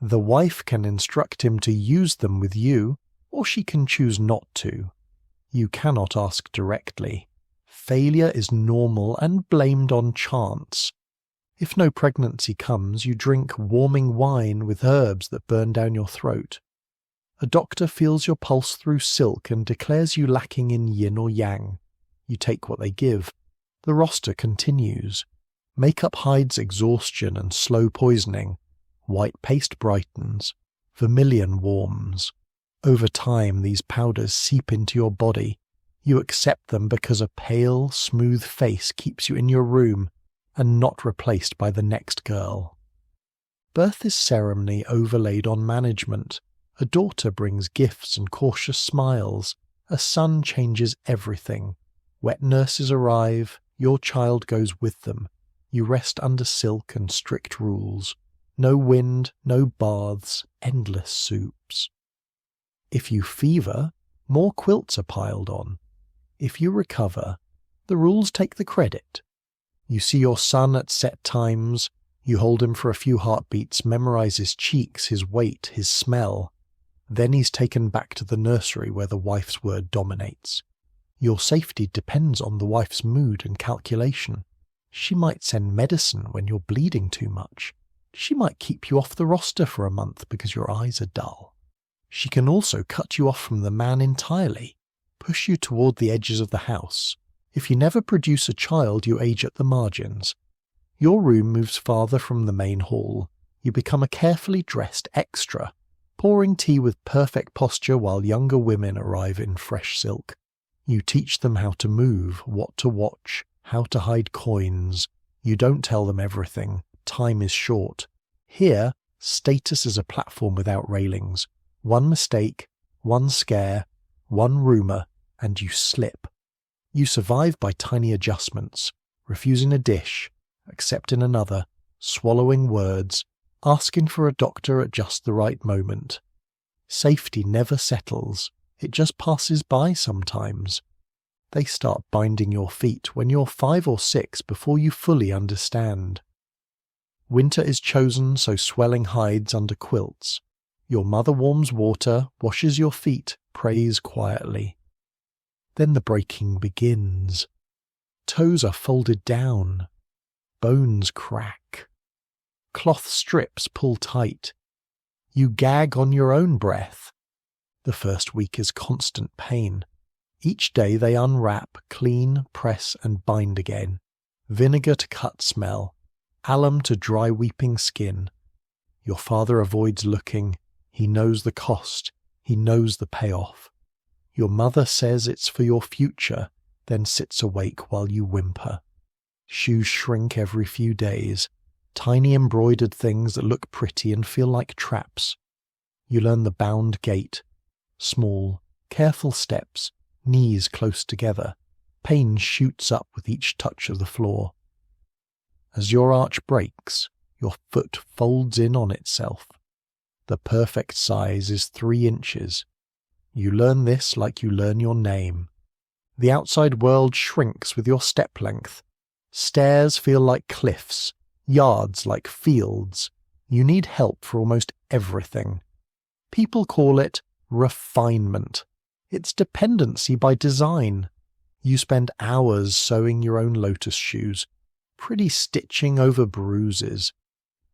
The wife can instruct him to use them with you, or she can choose not to. You cannot ask directly. Failure is normal and blamed on chance. If no pregnancy comes, you drink warming wine with herbs that burn down your throat. A doctor feels your pulse through silk and declares you lacking in yin or yang. You take what they give. The roster continues. Makeup hides exhaustion and slow poisoning. White paste brightens. Vermilion warms. Over time, these powders seep into your body. You accept them because a pale, smooth face keeps you in your room and not replaced by the next girl. Birth is ceremony overlaid on management. A daughter brings gifts and cautious smiles. A son changes everything. Wet nurses arrive. Your child goes with them. You rest under silk and strict rules. No wind, no baths, endless soups. If you fever, more quilts are piled on. If you recover, the rules take the credit. You see your son at set times. You hold him for a few heartbeats, memorize his cheeks, his weight, his smell. Then he's taken back to the nursery where the wife's word dominates. Your safety depends on the wife's mood and calculation. She might send medicine when you're bleeding too much. She might keep you off the roster for a month because your eyes are dull. She can also cut you off from the man entirely, push you toward the edges of the house. If you never produce a child, you age at the margins. Your room moves farther from the main hall. You become a carefully dressed extra, pouring tea with perfect posture while younger women arrive in fresh silk. You teach them how to move, what to watch, how to hide coins. You don't tell them everything. Time is short. Here, status is a platform without railings. One mistake, one scare, one rumour, and you slip. You survive by tiny adjustments, refusing a dish, accepting another, swallowing words, asking for a doctor at just the right moment. Safety never settles. It just passes by sometimes. They start binding your feet when you're 5 or 6 before you fully understand. Winter is chosen so swelling hides under quilts. Your mother warms water, washes your feet, prays quietly. Then the breaking begins. Toes are folded down. Bones crack. Cloth strips pull tight. You gag on your own breath. The first week is constant pain. Each day they unwrap, clean, press and bind again. Vinegar to cut smell. Alum to dry weeping skin. Your father avoids looking. He knows the cost. He knows the payoff. Your mother says it's for your future, then sits awake while you whimper. Shoes shrink every few days. Tiny embroidered things that look pretty and feel like traps. You learn the bound gait. Small, careful steps, knees close together. Pain shoots up with each touch of the floor. As your arch breaks, your foot folds in on itself. The perfect size is 3 inches. You learn this like you learn your name. The outside world shrinks with your step length. Stairs feel like cliffs, yards like fields. You need help for almost everything. People call it refinement. It's dependency by design. You spend hours sewing your own lotus shoes, pretty stitching over bruises.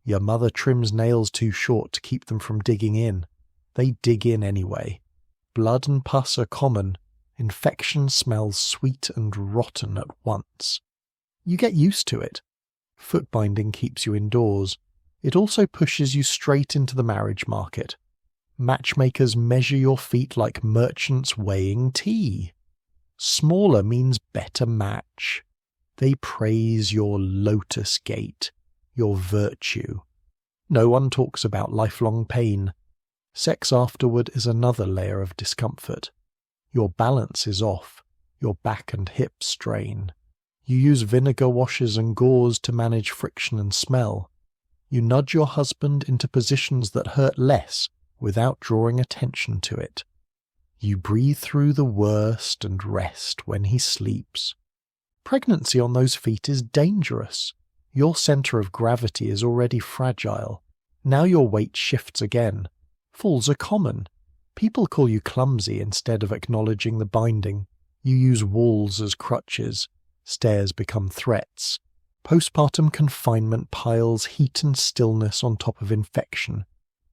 Your mother trims nails too short to keep them from digging in. They dig in anyway. Blood and pus are common. Infection smells sweet and rotten at once. You get used to it. Footbinding keeps you indoors. It also pushes you straight into the marriage market. Matchmakers measure your feet like merchants weighing tea. Smaller means better match. They praise your lotus gait, your virtue, No one talks about lifelong pain. Sex afterward is another layer of discomfort. Your balance is off. Your back and hips strain. You use vinegar washes and gauze to manage friction and smell. You nudge your husband into positions that hurt less without drawing attention to it. You breathe through the worst and rest when he sleeps. Pregnancy on those feet is dangerous. Your centre of gravity is already fragile. Now your weight shifts again. Falls are common. People call you clumsy instead of acknowledging the binding. You use walls as crutches. Stairs become threats. Postpartum confinement piles heat and stillness on top of infection.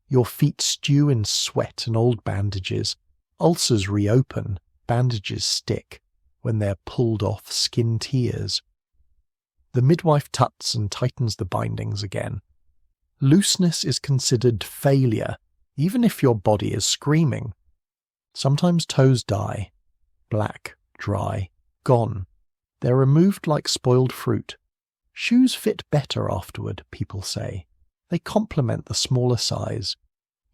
Your feet stew in sweat and old bandages. Ulcers reopen, bandages stick. When they're pulled off, skin tears. The midwife tuts and tightens the bindings again. Looseness is considered failure, even if your body is screaming. Sometimes toes die. Black, dry, gone. They're removed like spoiled fruit. Shoes fit better afterward, people say. They complement the smaller size.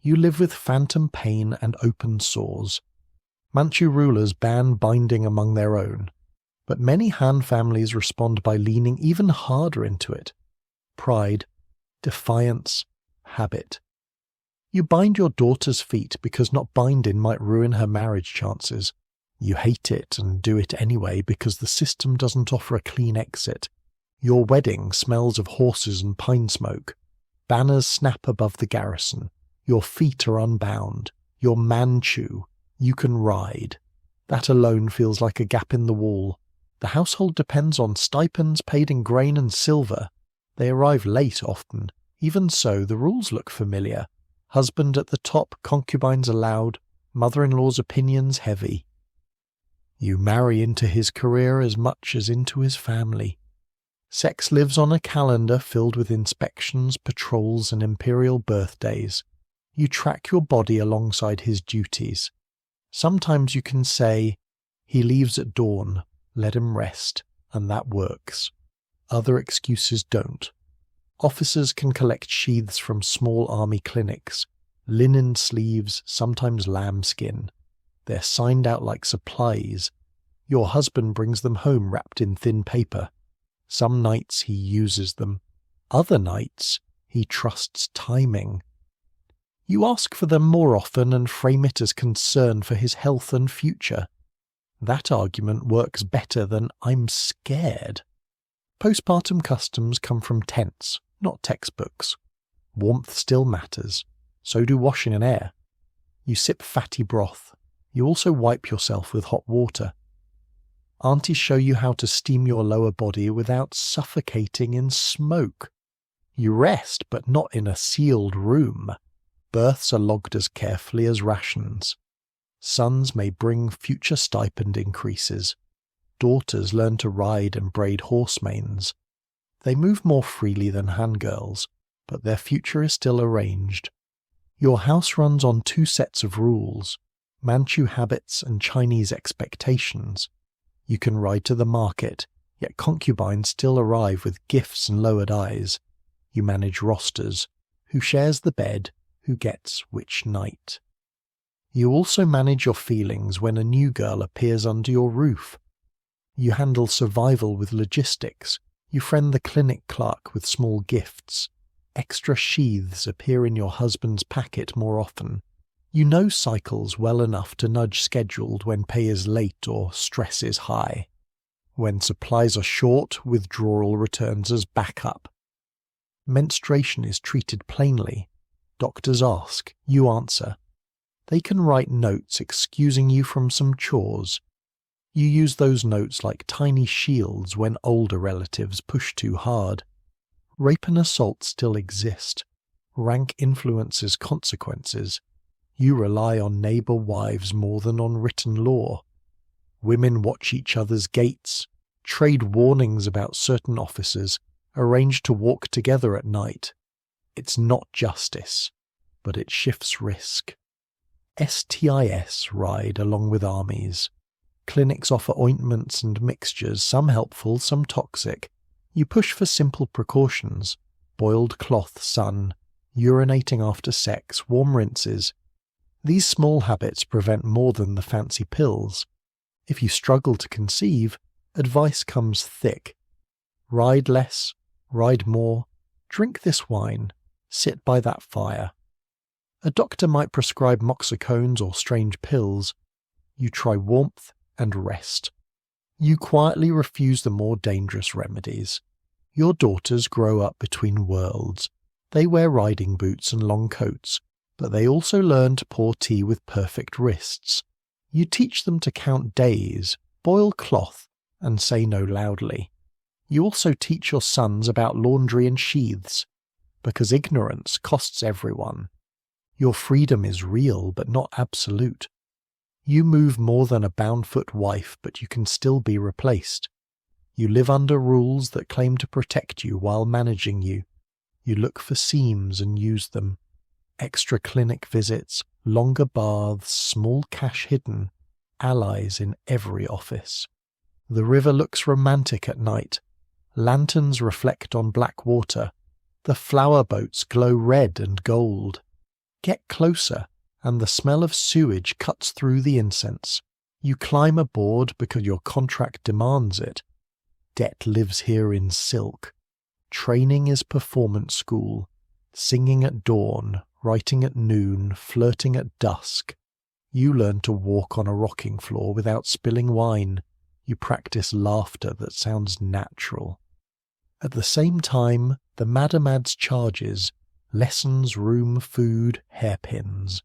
You live with phantom pain and open sores. Manchu rulers ban binding among their own, but many Han families respond by leaning even harder into it. Pride, defiance, habit. You bind your daughter's feet because not binding might ruin her marriage chances. You hate it and do it anyway because the system doesn't offer a clean exit. Your wedding smells of horses and pine smoke. Banners snap above the garrison. Your feet are unbound. You're Manchu. You can ride. That alone feels like a gap in the wall. The household depends on stipends paid in grain and silver. They arrive late often. Even so, the rules look familiar. Husband at the top, concubines allowed, mother-in-law's opinions heavy. You marry into his career as much as into his family. Sex lives on a calendar filled with inspections, patrols, and imperial birthdays. You track your body alongside his duties. Sometimes you can say, he leaves at dawn, let him rest, and that works. Other excuses don't. Officers can collect sheaths from small army clinics, linen sleeves, sometimes lambskin. They're signed out like supplies. Your husband brings them home wrapped in thin paper. Some nights he uses them. Other nights he trusts timing. You ask for them more often and frame it as concern for his health and future. That argument works better than I'm scared. Postpartum customs come from tents, not textbooks. Warmth still matters. So do washing and air. You sip fatty broth. You also wipe yourself with hot water. Aunties show you how to steam your lower body without suffocating in smoke. You rest, but not in a sealed room. Births are logged as carefully as rations. Sons may bring future stipend increases. Daughters learn to ride and braid horse manes. They move more freely than Han girls, but their future is still arranged. Your house runs on two sets of rules, Manchu habits and Chinese expectations. You can ride to the market, yet concubines still arrive with gifts and lowered eyes. You manage rosters, who shares the bed, who gets which night. You also manage your feelings when a new girl appears under your roof. You handle survival with logistics. You friend the clinic clerk with small gifts. Extra sheaths appear in your husband's packet more often. You know cycles well enough to nudge scheduled when pay is late or stress is high. When supplies are short, withdrawal returns as backup. Menstruation is treated plainly. Doctors ask, you answer. They can write notes excusing you from some chores. You use those notes like tiny shields when older relatives push too hard. Rape and assault still exist. Rank influences consequences. You rely on neighbour wives more than on written law. Women watch each other's gates, trade warnings about certain officers, arrange to walk together at night. It's not justice, but it shifts risk. STIs ride along with armies. Clinics offer ointments and mixtures, some helpful, some toxic. You push for simple precautions. Boiled cloth sun. urinating after sex, warm rinses. These small habits prevent more than the fancy pills. If you struggle to conceive, advice comes thick. Ride less, ride more, drink this wine, sit by that fire. A doctor might prescribe moxicons or strange pills. You try warmth and rest. You quietly refuse the more dangerous remedies. Your daughters grow up between worlds. They wear riding boots and long coats, but they also learn to pour tea with perfect wrists. You teach them to count days, boil cloth, and say no loudly. You also teach your sons about laundry and sheaths, because ignorance costs everyone. Your freedom is real, but not absolute. You move more than a bound-foot wife, but you can still be replaced. You live under rules that claim to protect you while managing you. You look for seams and use them. Extra clinic visits, longer baths, small cash hidden, allies in every office. The river looks romantic at night. Lanterns reflect on black water. The flower boats glow red and gold. Get closer, and the smell of sewage cuts through the incense. You climb aboard because your contract demands it. Debt lives here in silk. Training is performance school. Singing at dawn, writing at noon, flirting at dusk. You learn to walk on a rocking floor without spilling wine. You practice laughter that sounds natural. At the same time, the madam adds charges, lessons, room, food, hairpins.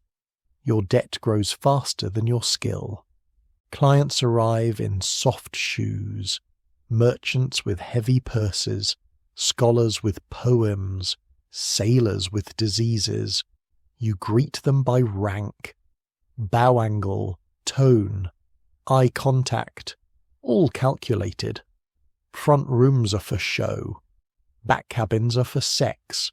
Your debt grows faster than your skill. Clients arrive in soft shoes, merchants with heavy purses, scholars with poems, sailors with diseases. You greet them by rank, bow angle, tone, eye contact, all calculated. Front rooms are for show, back cabins are for sex.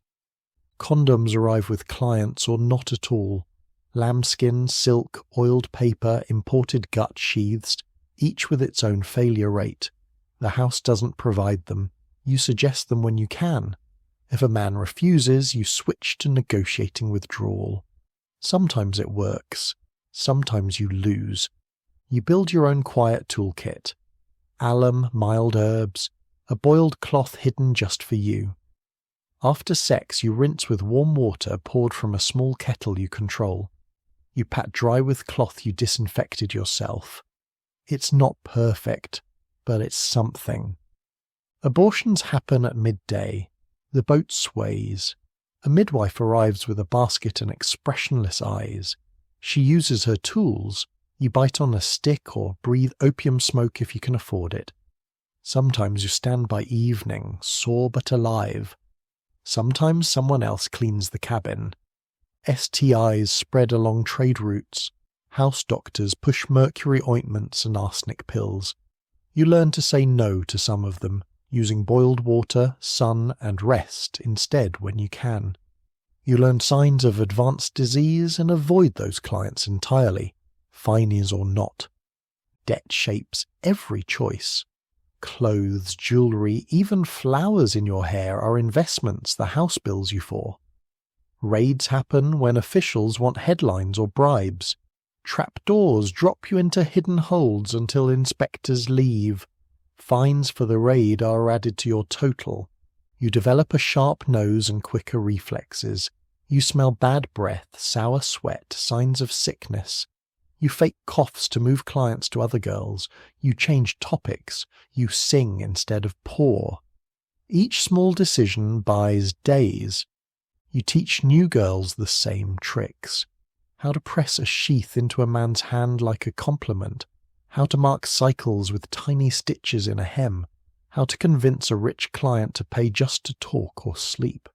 Condoms arrive with clients or not at all. Lambskin, silk, oiled paper, imported gut sheaths, each with its own failure rate. The house doesn't provide them. You suggest them when you can. If a man refuses, you switch to negotiating withdrawal. Sometimes it works. Sometimes you lose. You build your own quiet toolkit. Alum, mild herbs, a boiled cloth hidden just for you. After sex, you rinse with warm water poured from a small kettle you control. You pat dry with cloth you disinfected yourself. It's not perfect, but it's something. Abortions happen at midday. The boat sways. A midwife arrives with a basket and expressionless eyes. She uses her tools. You bite on a stick or breathe opium smoke if you can afford it. Sometimes you stand by evening, sore but alive. Sometimes someone else cleans the cabin. STIs spread along trade routes. House doctors push mercury ointments and arsenic pills. You learn to say no to some of them, using boiled water, sun, and rest instead when you can. You learn signs of advanced disease and avoid those clients entirely, finies or not. Debt shapes every choice. Clothes, jewellery, even flowers in your hair are investments the house bills you for. Raids happen when officials want headlines or bribes. Trapdoors drop you into hidden holds until inspectors leave. Fines for the raid are added to your total. You develop a sharp nose and quicker reflexes. You smell bad breath, sour sweat, signs of sickness. You fake coughs to move clients to other girls. You change topics. You sing instead of pour. Each small decision buys days. You teach new girls the same tricks. How to press a sheath into a man's hand like a compliment. How to mark cycles with tiny stitches in a hem. How to convince a rich client to pay just to talk or sleep.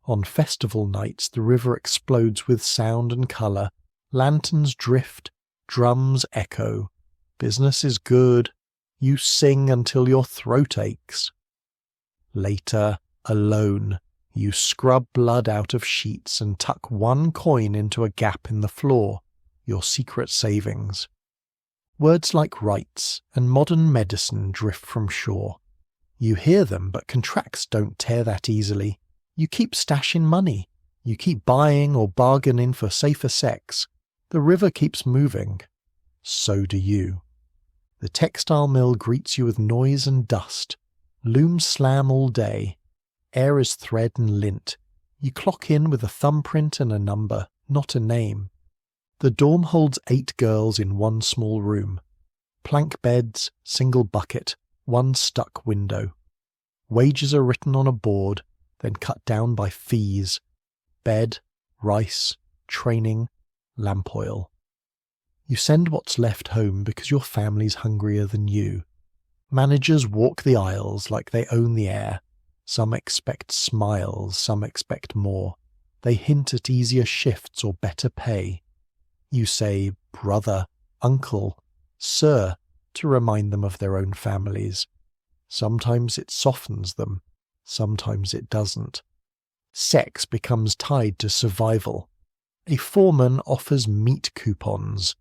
On festival nights, the river explodes with sound and colour. Lanterns drift, drums echo. Business is good. You sing until your throat aches. Later, alone, you scrub blood out of sheets and tuck one coin into a gap in the floor, your secret savings. Words like rights and modern medicine drift from shore. You hear them, but contracts don't tear that easily. You keep stashing money. You keep buying or bargaining for safer sex. The river keeps moving. So do you. The textile mill greets you with noise and dust. Looms slam all day. Air is thread and lint. You clock in with a thumbprint and a number, not a name. The dorm holds 8 girls in one small room. Plank beds, single bucket, one stuck window. Wages are written on a board, then cut down by fees. Bed, rice, training, lamp oil. You send what's left home because your family's hungrier than you. Managers walk the aisles like they own the air. Some expect smiles, some expect more. They hint at easier shifts or better pay. You say brother, uncle, sir, to remind them of their own families. Sometimes it softens them, sometimes it doesn't. Sex becomes tied to survival. A foreman offers meat coupons.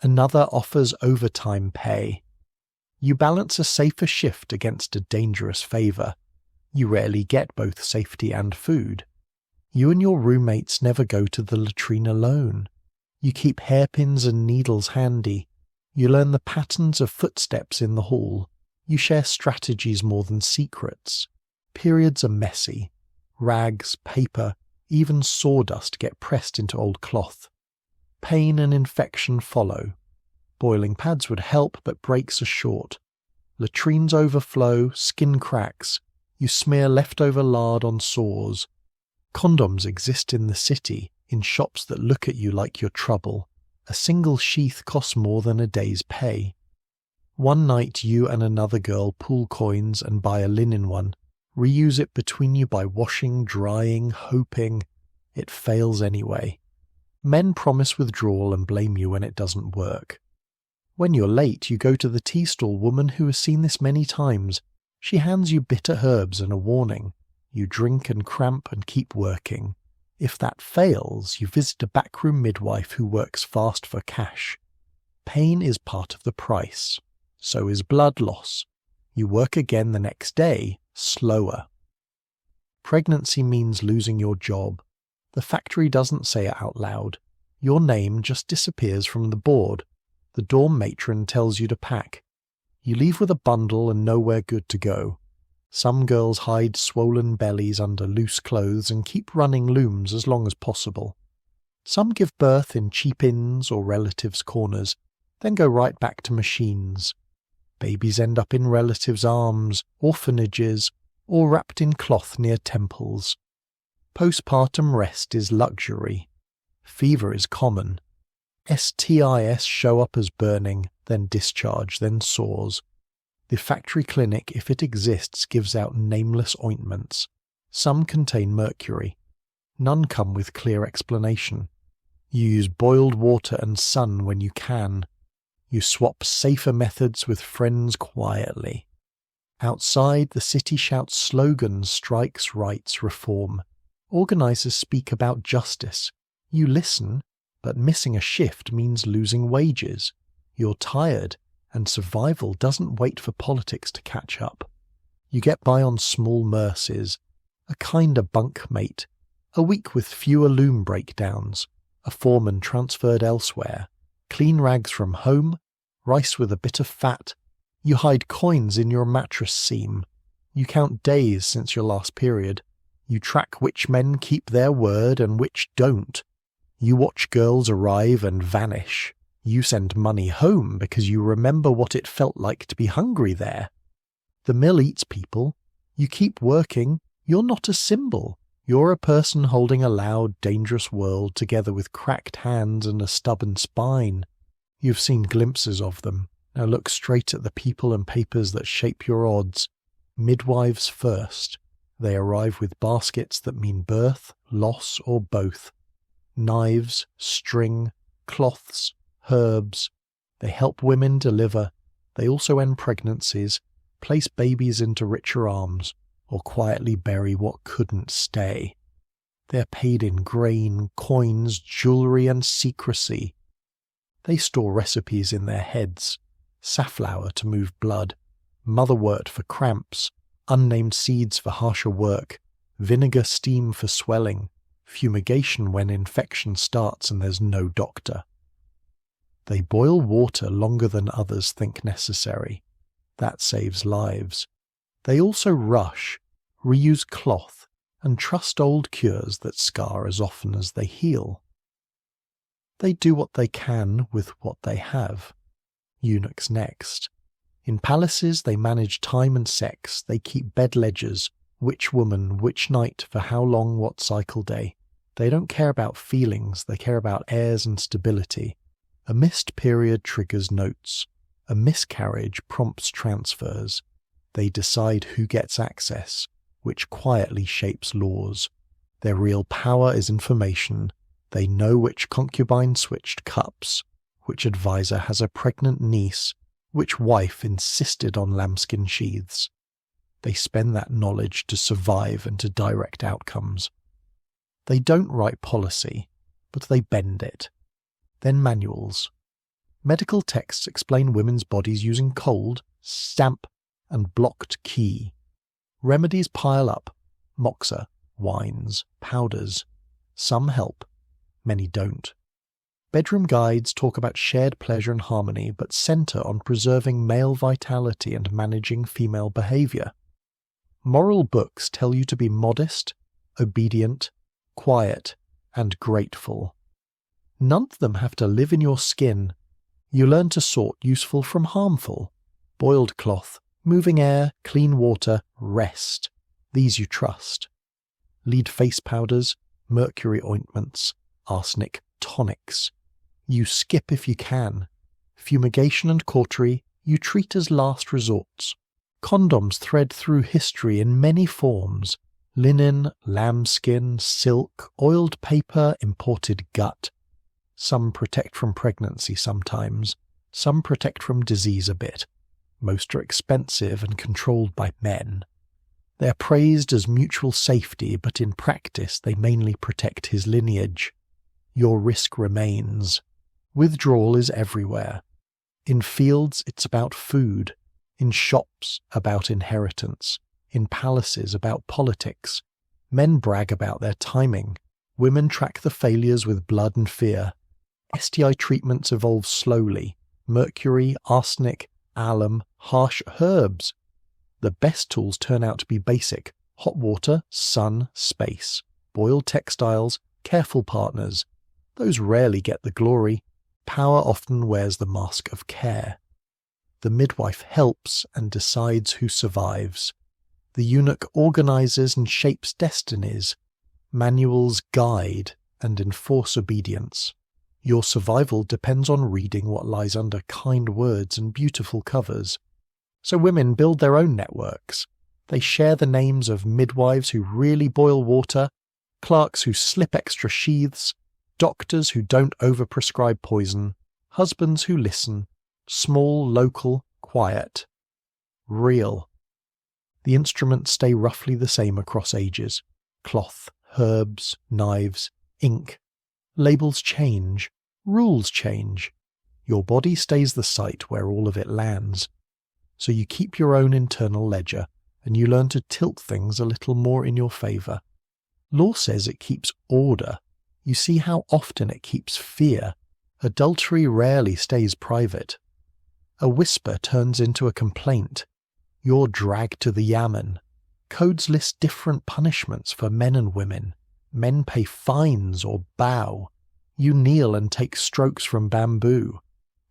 Another offers overtime pay. You balance a safer shift against a dangerous favour. You rarely get both safety and food. You and your roommates never go to the latrine alone. You keep hairpins and needles handy. You learn the patterns of footsteps in the hall. You share strategies more than secrets. Periods are messy. Rags, paper, even sawdust get pressed into old cloth. Pain and infection follow. Boiling pads would help, but breaks are short. Latrines overflow, skin cracks. You smear leftover lard on sores. Condoms exist in the city, in shops that look at you like you're trouble. A single sheath costs more than a day's pay. One night you and another girl pool coins and buy a linen one. Reuse it between you by washing, drying, hoping. It fails anyway. Men promise withdrawal and blame you when it doesn't work. When you're late, you go to the tea stall woman who has seen this many times. She hands you bitter herbs and a warning. You drink and cramp and keep working. If that fails, you visit a backroom midwife who works fast for cash. Pain is part of the price. So is blood loss. You work again the next day, slower. Pregnancy means losing your job. The factory doesn't say it out loud. Your name just disappears from the board. The dorm matron tells you to pack. You leave with a bundle and nowhere good to go. Some girls hide swollen bellies under loose clothes and keep running looms as long as possible. Some give birth in cheap inns or relatives' corners, then go right back to machines. Babies end up in relatives' arms, orphanages, or wrapped in cloth near temples. Postpartum rest is luxury. Fever is common. STIs show up as burning, then discharge, then sores. The factory clinic, if it exists, gives out nameless ointments. Some contain mercury. None come with clear explanation. You use boiled water and sun when you can. You swap safer methods with friends quietly. Outside, the city shouts slogans, strikes, rights, reform. Organisers speak about justice. You listen, but missing a shift means losing wages. You're tired, and survival doesn't wait for politics to catch up. You get by on small mercies, a kinder bunkmate, a week with fewer loom breakdowns, a foreman transferred elsewhere, clean rags from home, rice with a bit of fat. You hide coins in your mattress seam. You count days since your last period. You track which men keep their word and which don't. You watch girls arrive and vanish. You send money home because you remember what it felt like to be hungry there. The mill eats people. You keep working. You're not a symbol. You're a person holding a loud, dangerous world together with cracked hands and a stubborn spine. You've seen glimpses of them. Now look straight at the people and papers that shape your odds. Midwives first. They arrive with baskets that mean birth, loss, or both. Knives, string, cloths, herbs. They help women deliver. They also end pregnancies, place babies into richer arms, or quietly bury what couldn't stay. They're paid in grain, coins, jewellery, and secrecy. They store recipes in their heads. Safflower to move blood, motherwort for cramps, unnamed seeds for harsher work, vinegar steam for swelling, fumigation when infection starts and there's no doctor. They boil water longer than others think necessary. That saves lives. They also rush, reuse cloth, and trust old cures that scar as often as they heal. They do what they can with what they have. Eunuchs next. In palaces they manage time and sex, they keep bed ledgers, which woman, which night, for how long, what cycle day. They don't care about feelings, they care about heirs and stability. A missed period triggers notes. A miscarriage prompts transfers. They decide who gets access, which quietly shapes laws. Their real power is information. They know which concubine switched cups, which advisor has a pregnant niece, which wife insisted on lambskin sheaths. They spend that knowledge to survive and to direct outcomes. They don't write policy, but they bend it. Then manuals. Medical texts explain women's bodies using cold, stamp, and blocked key. Remedies pile up. Moxa, wines, powders. Some help, many don't. Bedroom guides talk about shared pleasure and harmony, but centre on preserving male vitality and managing female behaviour. Moral books tell you to be modest, obedient, quiet, and grateful. None of them have to live in your skin. You learn to sort useful from harmful. Boiled cloth, moving air, clean water, rest. These you trust. Lead face powders, mercury ointments, arsenic tonics. You skip if you can. Fumigation and cautery you treat as last resorts. Condoms thread through history in many forms. Linen, lambskin, silk, oiled paper, imported gut. Some protect from pregnancy sometimes. Some protect from disease a bit. Most are expensive and controlled by men. They are praised as mutual safety, but in practice they mainly protect his lineage. Your risk remains. Withdrawal is everywhere. In fields it's about food. In shops about inheritance. In palaces about politics. Men brag about their timing. Women track the failures with blood and fear. STI treatments evolve slowly. Mercury, arsenic, alum, harsh herbs. The best tools turn out to be basic. Hot water, sun, space. Boiled textiles, careful partners. Those rarely get the glory. Power often wears the mask of care. The midwife helps and decides who survives. The eunuch organizes and shapes destinies. Manuals guide and enforce obedience. Your survival depends on reading what lies under kind words and beautiful covers. So women build their own networks. They share the names of midwives who really boil water, clerks who slip extra sheaths, doctors who don't overprescribe poison, husbands who listen, small, local, quiet, real. The instruments stay roughly the same across ages. Cloth, herbs, knives, ink. Labels change. Rules change. Your body stays the site where all of it lands. So you keep your own internal ledger, and you learn to tilt things a little more in your favour. Law says it keeps order. You see how often it keeps fear. Adultery rarely stays private. A whisper turns into a complaint. You're dragged to the yamen. Codes list different punishments for men and women. Men pay fines or bow. You kneel and take strokes from bamboo.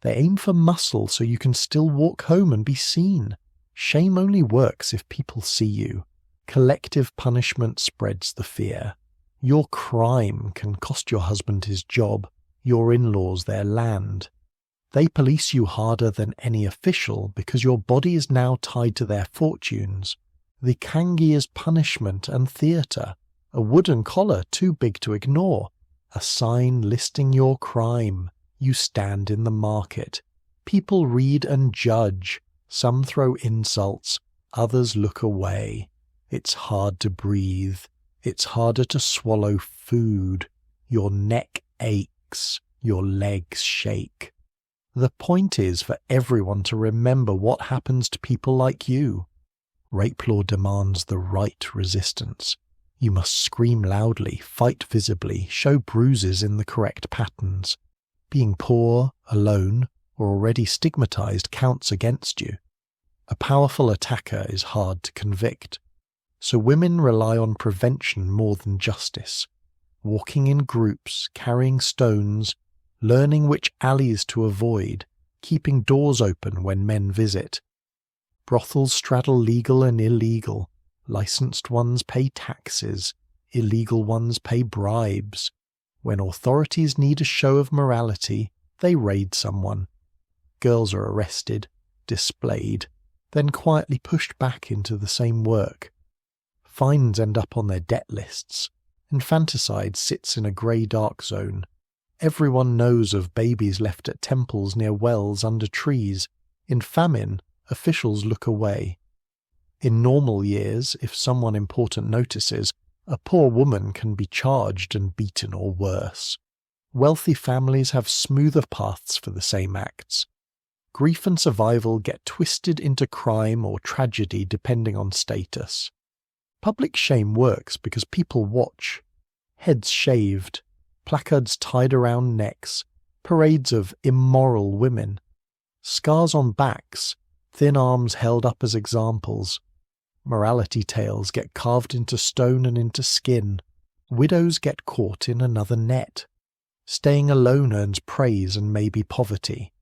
They aim for muscle so you can still walk home and be seen. Shame only works if people see you. Collective punishment spreads the fear. Your crime can cost your husband his job, your in-laws their land. They police you harder than any official because your body is now tied to their fortunes. The kangi is punishment and theatre. A wooden collar too big to ignore. A sign listing your crime. You stand in the market. People read and judge. Some throw insults. Others look away. It's hard to breathe. It's harder to swallow food. Your neck aches. Your legs shake. The point is for everyone to remember what happens to people like you. Rape law demands the right resistance. You must scream loudly, fight visibly, show bruises in the correct patterns. Being poor, alone, or already stigmatized counts against you. A powerful attacker is hard to convict. So women rely on prevention more than justice. Walking in groups, carrying stones, learning which alleys to avoid, keeping doors open when men visit. Brothels straddle legal and illegal. Licensed ones pay taxes. Illegal ones pay bribes. When authorities need a show of morality, they raid someone. Girls are arrested, displayed, then quietly pushed back into the same work. Fines end up on their debt lists. Infanticide sits in a grey dark zone. Everyone knows of babies left at temples near wells under trees. In famine, officials look away. In normal years, if someone important notices, a poor woman can be charged and beaten or worse. Wealthy families have smoother paths for the same acts. Grief and survival get twisted into crime or tragedy depending on status. Public shame works because people watch. Heads shaved, placards tied around necks, parades of immoral women, scars on backs, thin arms held up as examples. Morality tales get carved into stone and into skin. Widows get caught in another net. Staying alone earns praise and maybe poverty.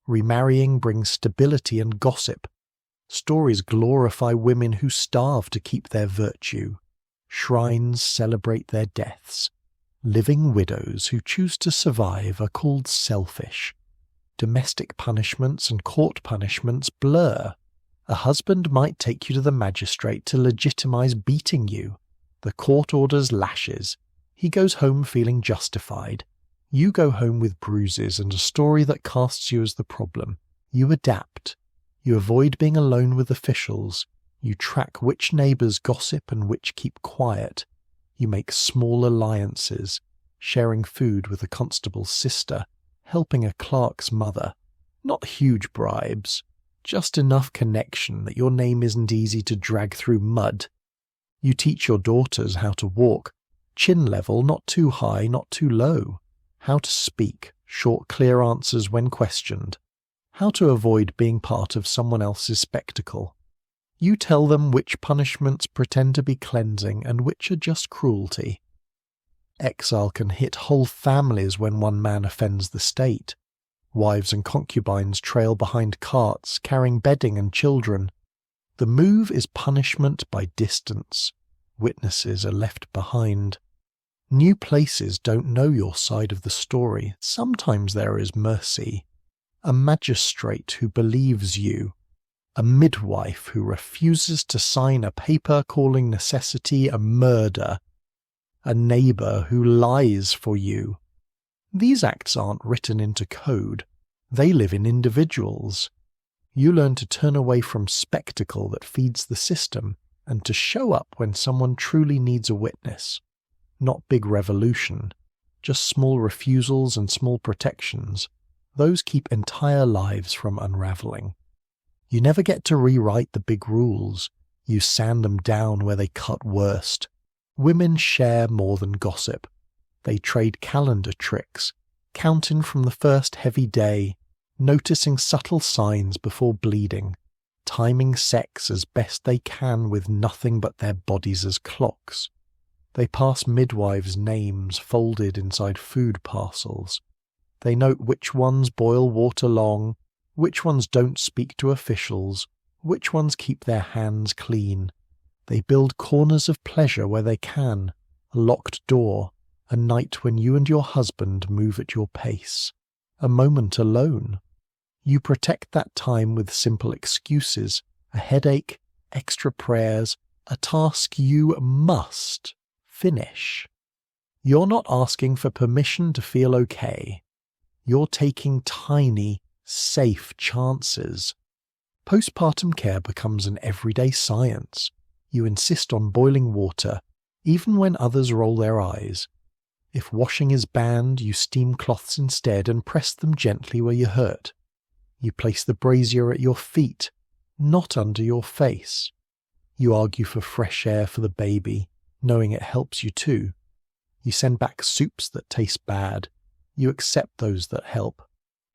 Remarrying brings stability and gossip. Stories glorify women who starve to keep their virtue. Shrines celebrate their deaths. Living widows who choose to survive are called selfish. Domestic punishments and court punishments blur. A husband might take you to the magistrate to legitimize beating you. The court orders lashes. He goes home feeling justified. You go home with bruises and a story that casts you as the problem. You adapt. You avoid being alone with officials. You track which neighbours gossip and which keep quiet. You make small alliances, sharing food with a constable's sister, helping a clerk's mother. Not huge bribes. Just enough connection that your name isn't easy to drag through mud. You teach your daughters how to walk, chin level, not too high, not too low. How to speak, short, clear answers when questioned. How to avoid being part of someone else's spectacle. You tell them which punishments pretend to be cleansing and which are just cruelty. Exile can hit whole families when one man offends the state. Wives and concubines trail behind carts, carrying bedding and children. The move is punishment by distance. Witnesses are left behind. New places don't know your side of the story. Sometimes there is mercy. A magistrate who believes you. A midwife who refuses to sign a paper calling necessity a murder. A neighbour who lies for you. These acts aren't written into code. They live in individuals. You learn to turn away from spectacle that feeds the system and to show up when someone truly needs a witness. Not big revolution, just small refusals and small protections. Those keep entire lives from unravelling. You never get to rewrite the big rules. You sand them down where they cut worst. Women share more than gossip. They trade calendar tricks, counting from the first heavy day, noticing subtle signs before bleeding, timing sex as best they can with nothing but their bodies as clocks. They pass midwives' names folded inside food parcels. They note which ones boil water long, which ones don't speak to officials, which ones keep their hands clean. They build corners of pleasure where they can, a locked door, a night when you and your husband move at your pace, a moment alone. You protect that time with simple excuses, a headache, extra prayers, a task you must finish. You're not asking for permission to feel okay. You're taking tiny, safe chances. Postpartum care becomes an everyday science. You insist on boiling water, even when others roll their eyes. If washing is banned, you steam cloths instead and press them gently where you hurt. You place the brazier at your feet, not under your face. You argue for fresh air for the baby. knowing it helps you too. You send back soups that taste bad. You accept those that help.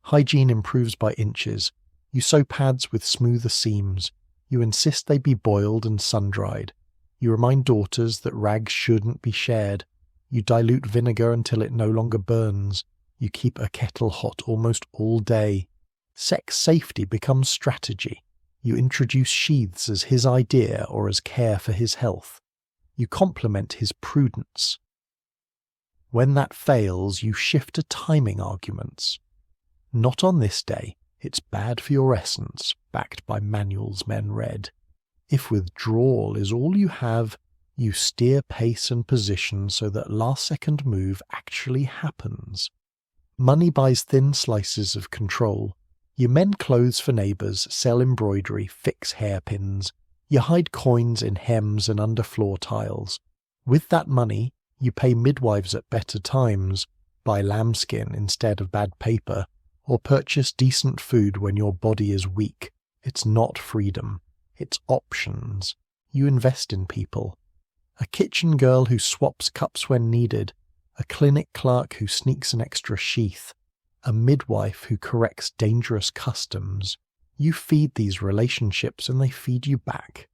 Hygiene improves by inches. You sew pads with smoother seams. You insist they be boiled and sun-dried. You remind daughters that rags shouldn't be shared. You dilute vinegar until it no longer burns. You keep a kettle hot almost all day. Sex safety becomes strategy. You introduce sheaths as his idea or as care for his health. You compliment his prudence. When that fails, you shift to timing arguments. Not on this day. It's bad for your essence, backed by manuals men read. If withdrawal is all you have, you steer pace and position so that last-second move actually happens. Money buys thin slices of control. You mend clothes for neighbours, sell embroidery, fix hairpins. You hide coins in hems and under floor tiles. With that money, you pay midwives at better times, buy lambskin instead of bad paper, or purchase decent food when your body is weak. It's not freedom. It's options. You invest in people. A kitchen girl who swaps cups when needed. A clinic clerk who sneaks an extra sheath. A midwife who corrects dangerous customs. You feed these relationships and they feed you back.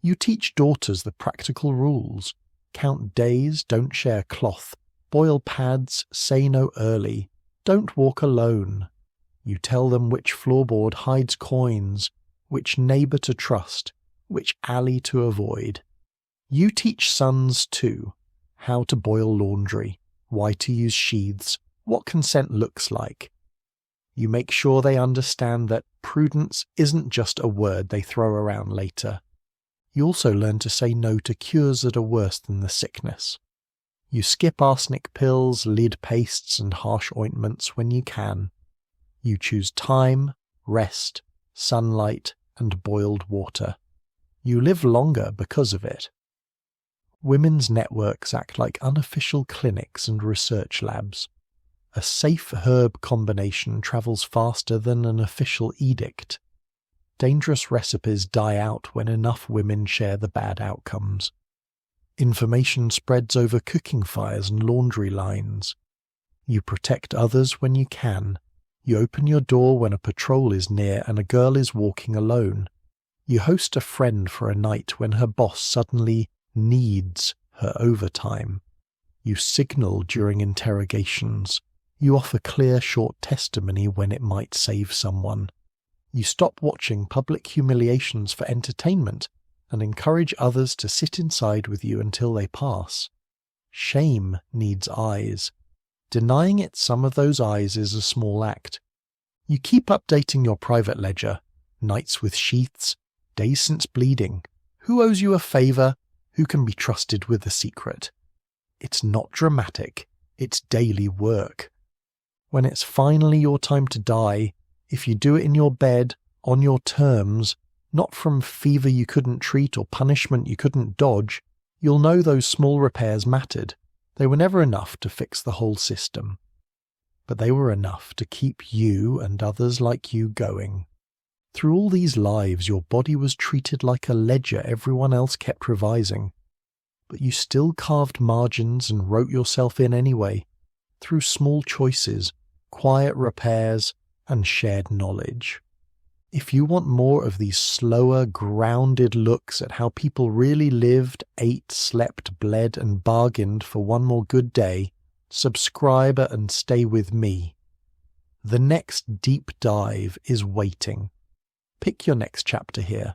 You teach daughters the practical rules. Count days, don't share cloth. Boil pads, say no early. Don't walk alone. You tell them which floorboard hides coins, which neighbour to trust, which alley to avoid. You teach sons, too, how to boil laundry, why to use sheaths, what consent looks like. You make sure they understand that prudence isn't just a word they throw around later. You also learn to say no to cures that are worse than the sickness. You skip arsenic pills, lid pastes and harsh ointments when you can. You choose time, rest, sunlight and boiled water. You live longer because of it. Women's networks act like unofficial clinics and research labs. A safe herb combination travels faster than an official edict. Dangerous recipes die out when enough women share the bad outcomes. Information spreads over cooking fires and laundry lines. You protect others when you can. You open your door when a patrol is near and a girl is walking alone. You host a friend for a night when her boss suddenly needs her overtime. You signal during interrogations. You offer clear, short testimony when it might save someone. You stop watching public humiliations for entertainment and encourage others to sit inside with you until they pass. Shame needs eyes. Denying it some of those eyes is a small act. You keep updating your private ledger, nights with sheaths, days since bleeding. Who owes you a favour? Who can be trusted with a secret? It's not dramatic, it's daily work. When it's finally your time to die, if you do it in your bed, on your terms, not from fever you couldn't treat or punishment you couldn't dodge, you'll know those small repairs mattered. They were never enough to fix the whole system. But they were enough to keep you and others like you going. Through all these lives, your body was treated like a ledger everyone else kept revising. But you still carved margins and wrote yourself in anyway, through small choices, quiet repairs, and shared knowledge. If you want more of these slower, grounded looks at how people really lived, ate, slept, bled, and bargained for one more good day, subscribe and stay with me. The next deep dive is waiting. Pick your next chapter here.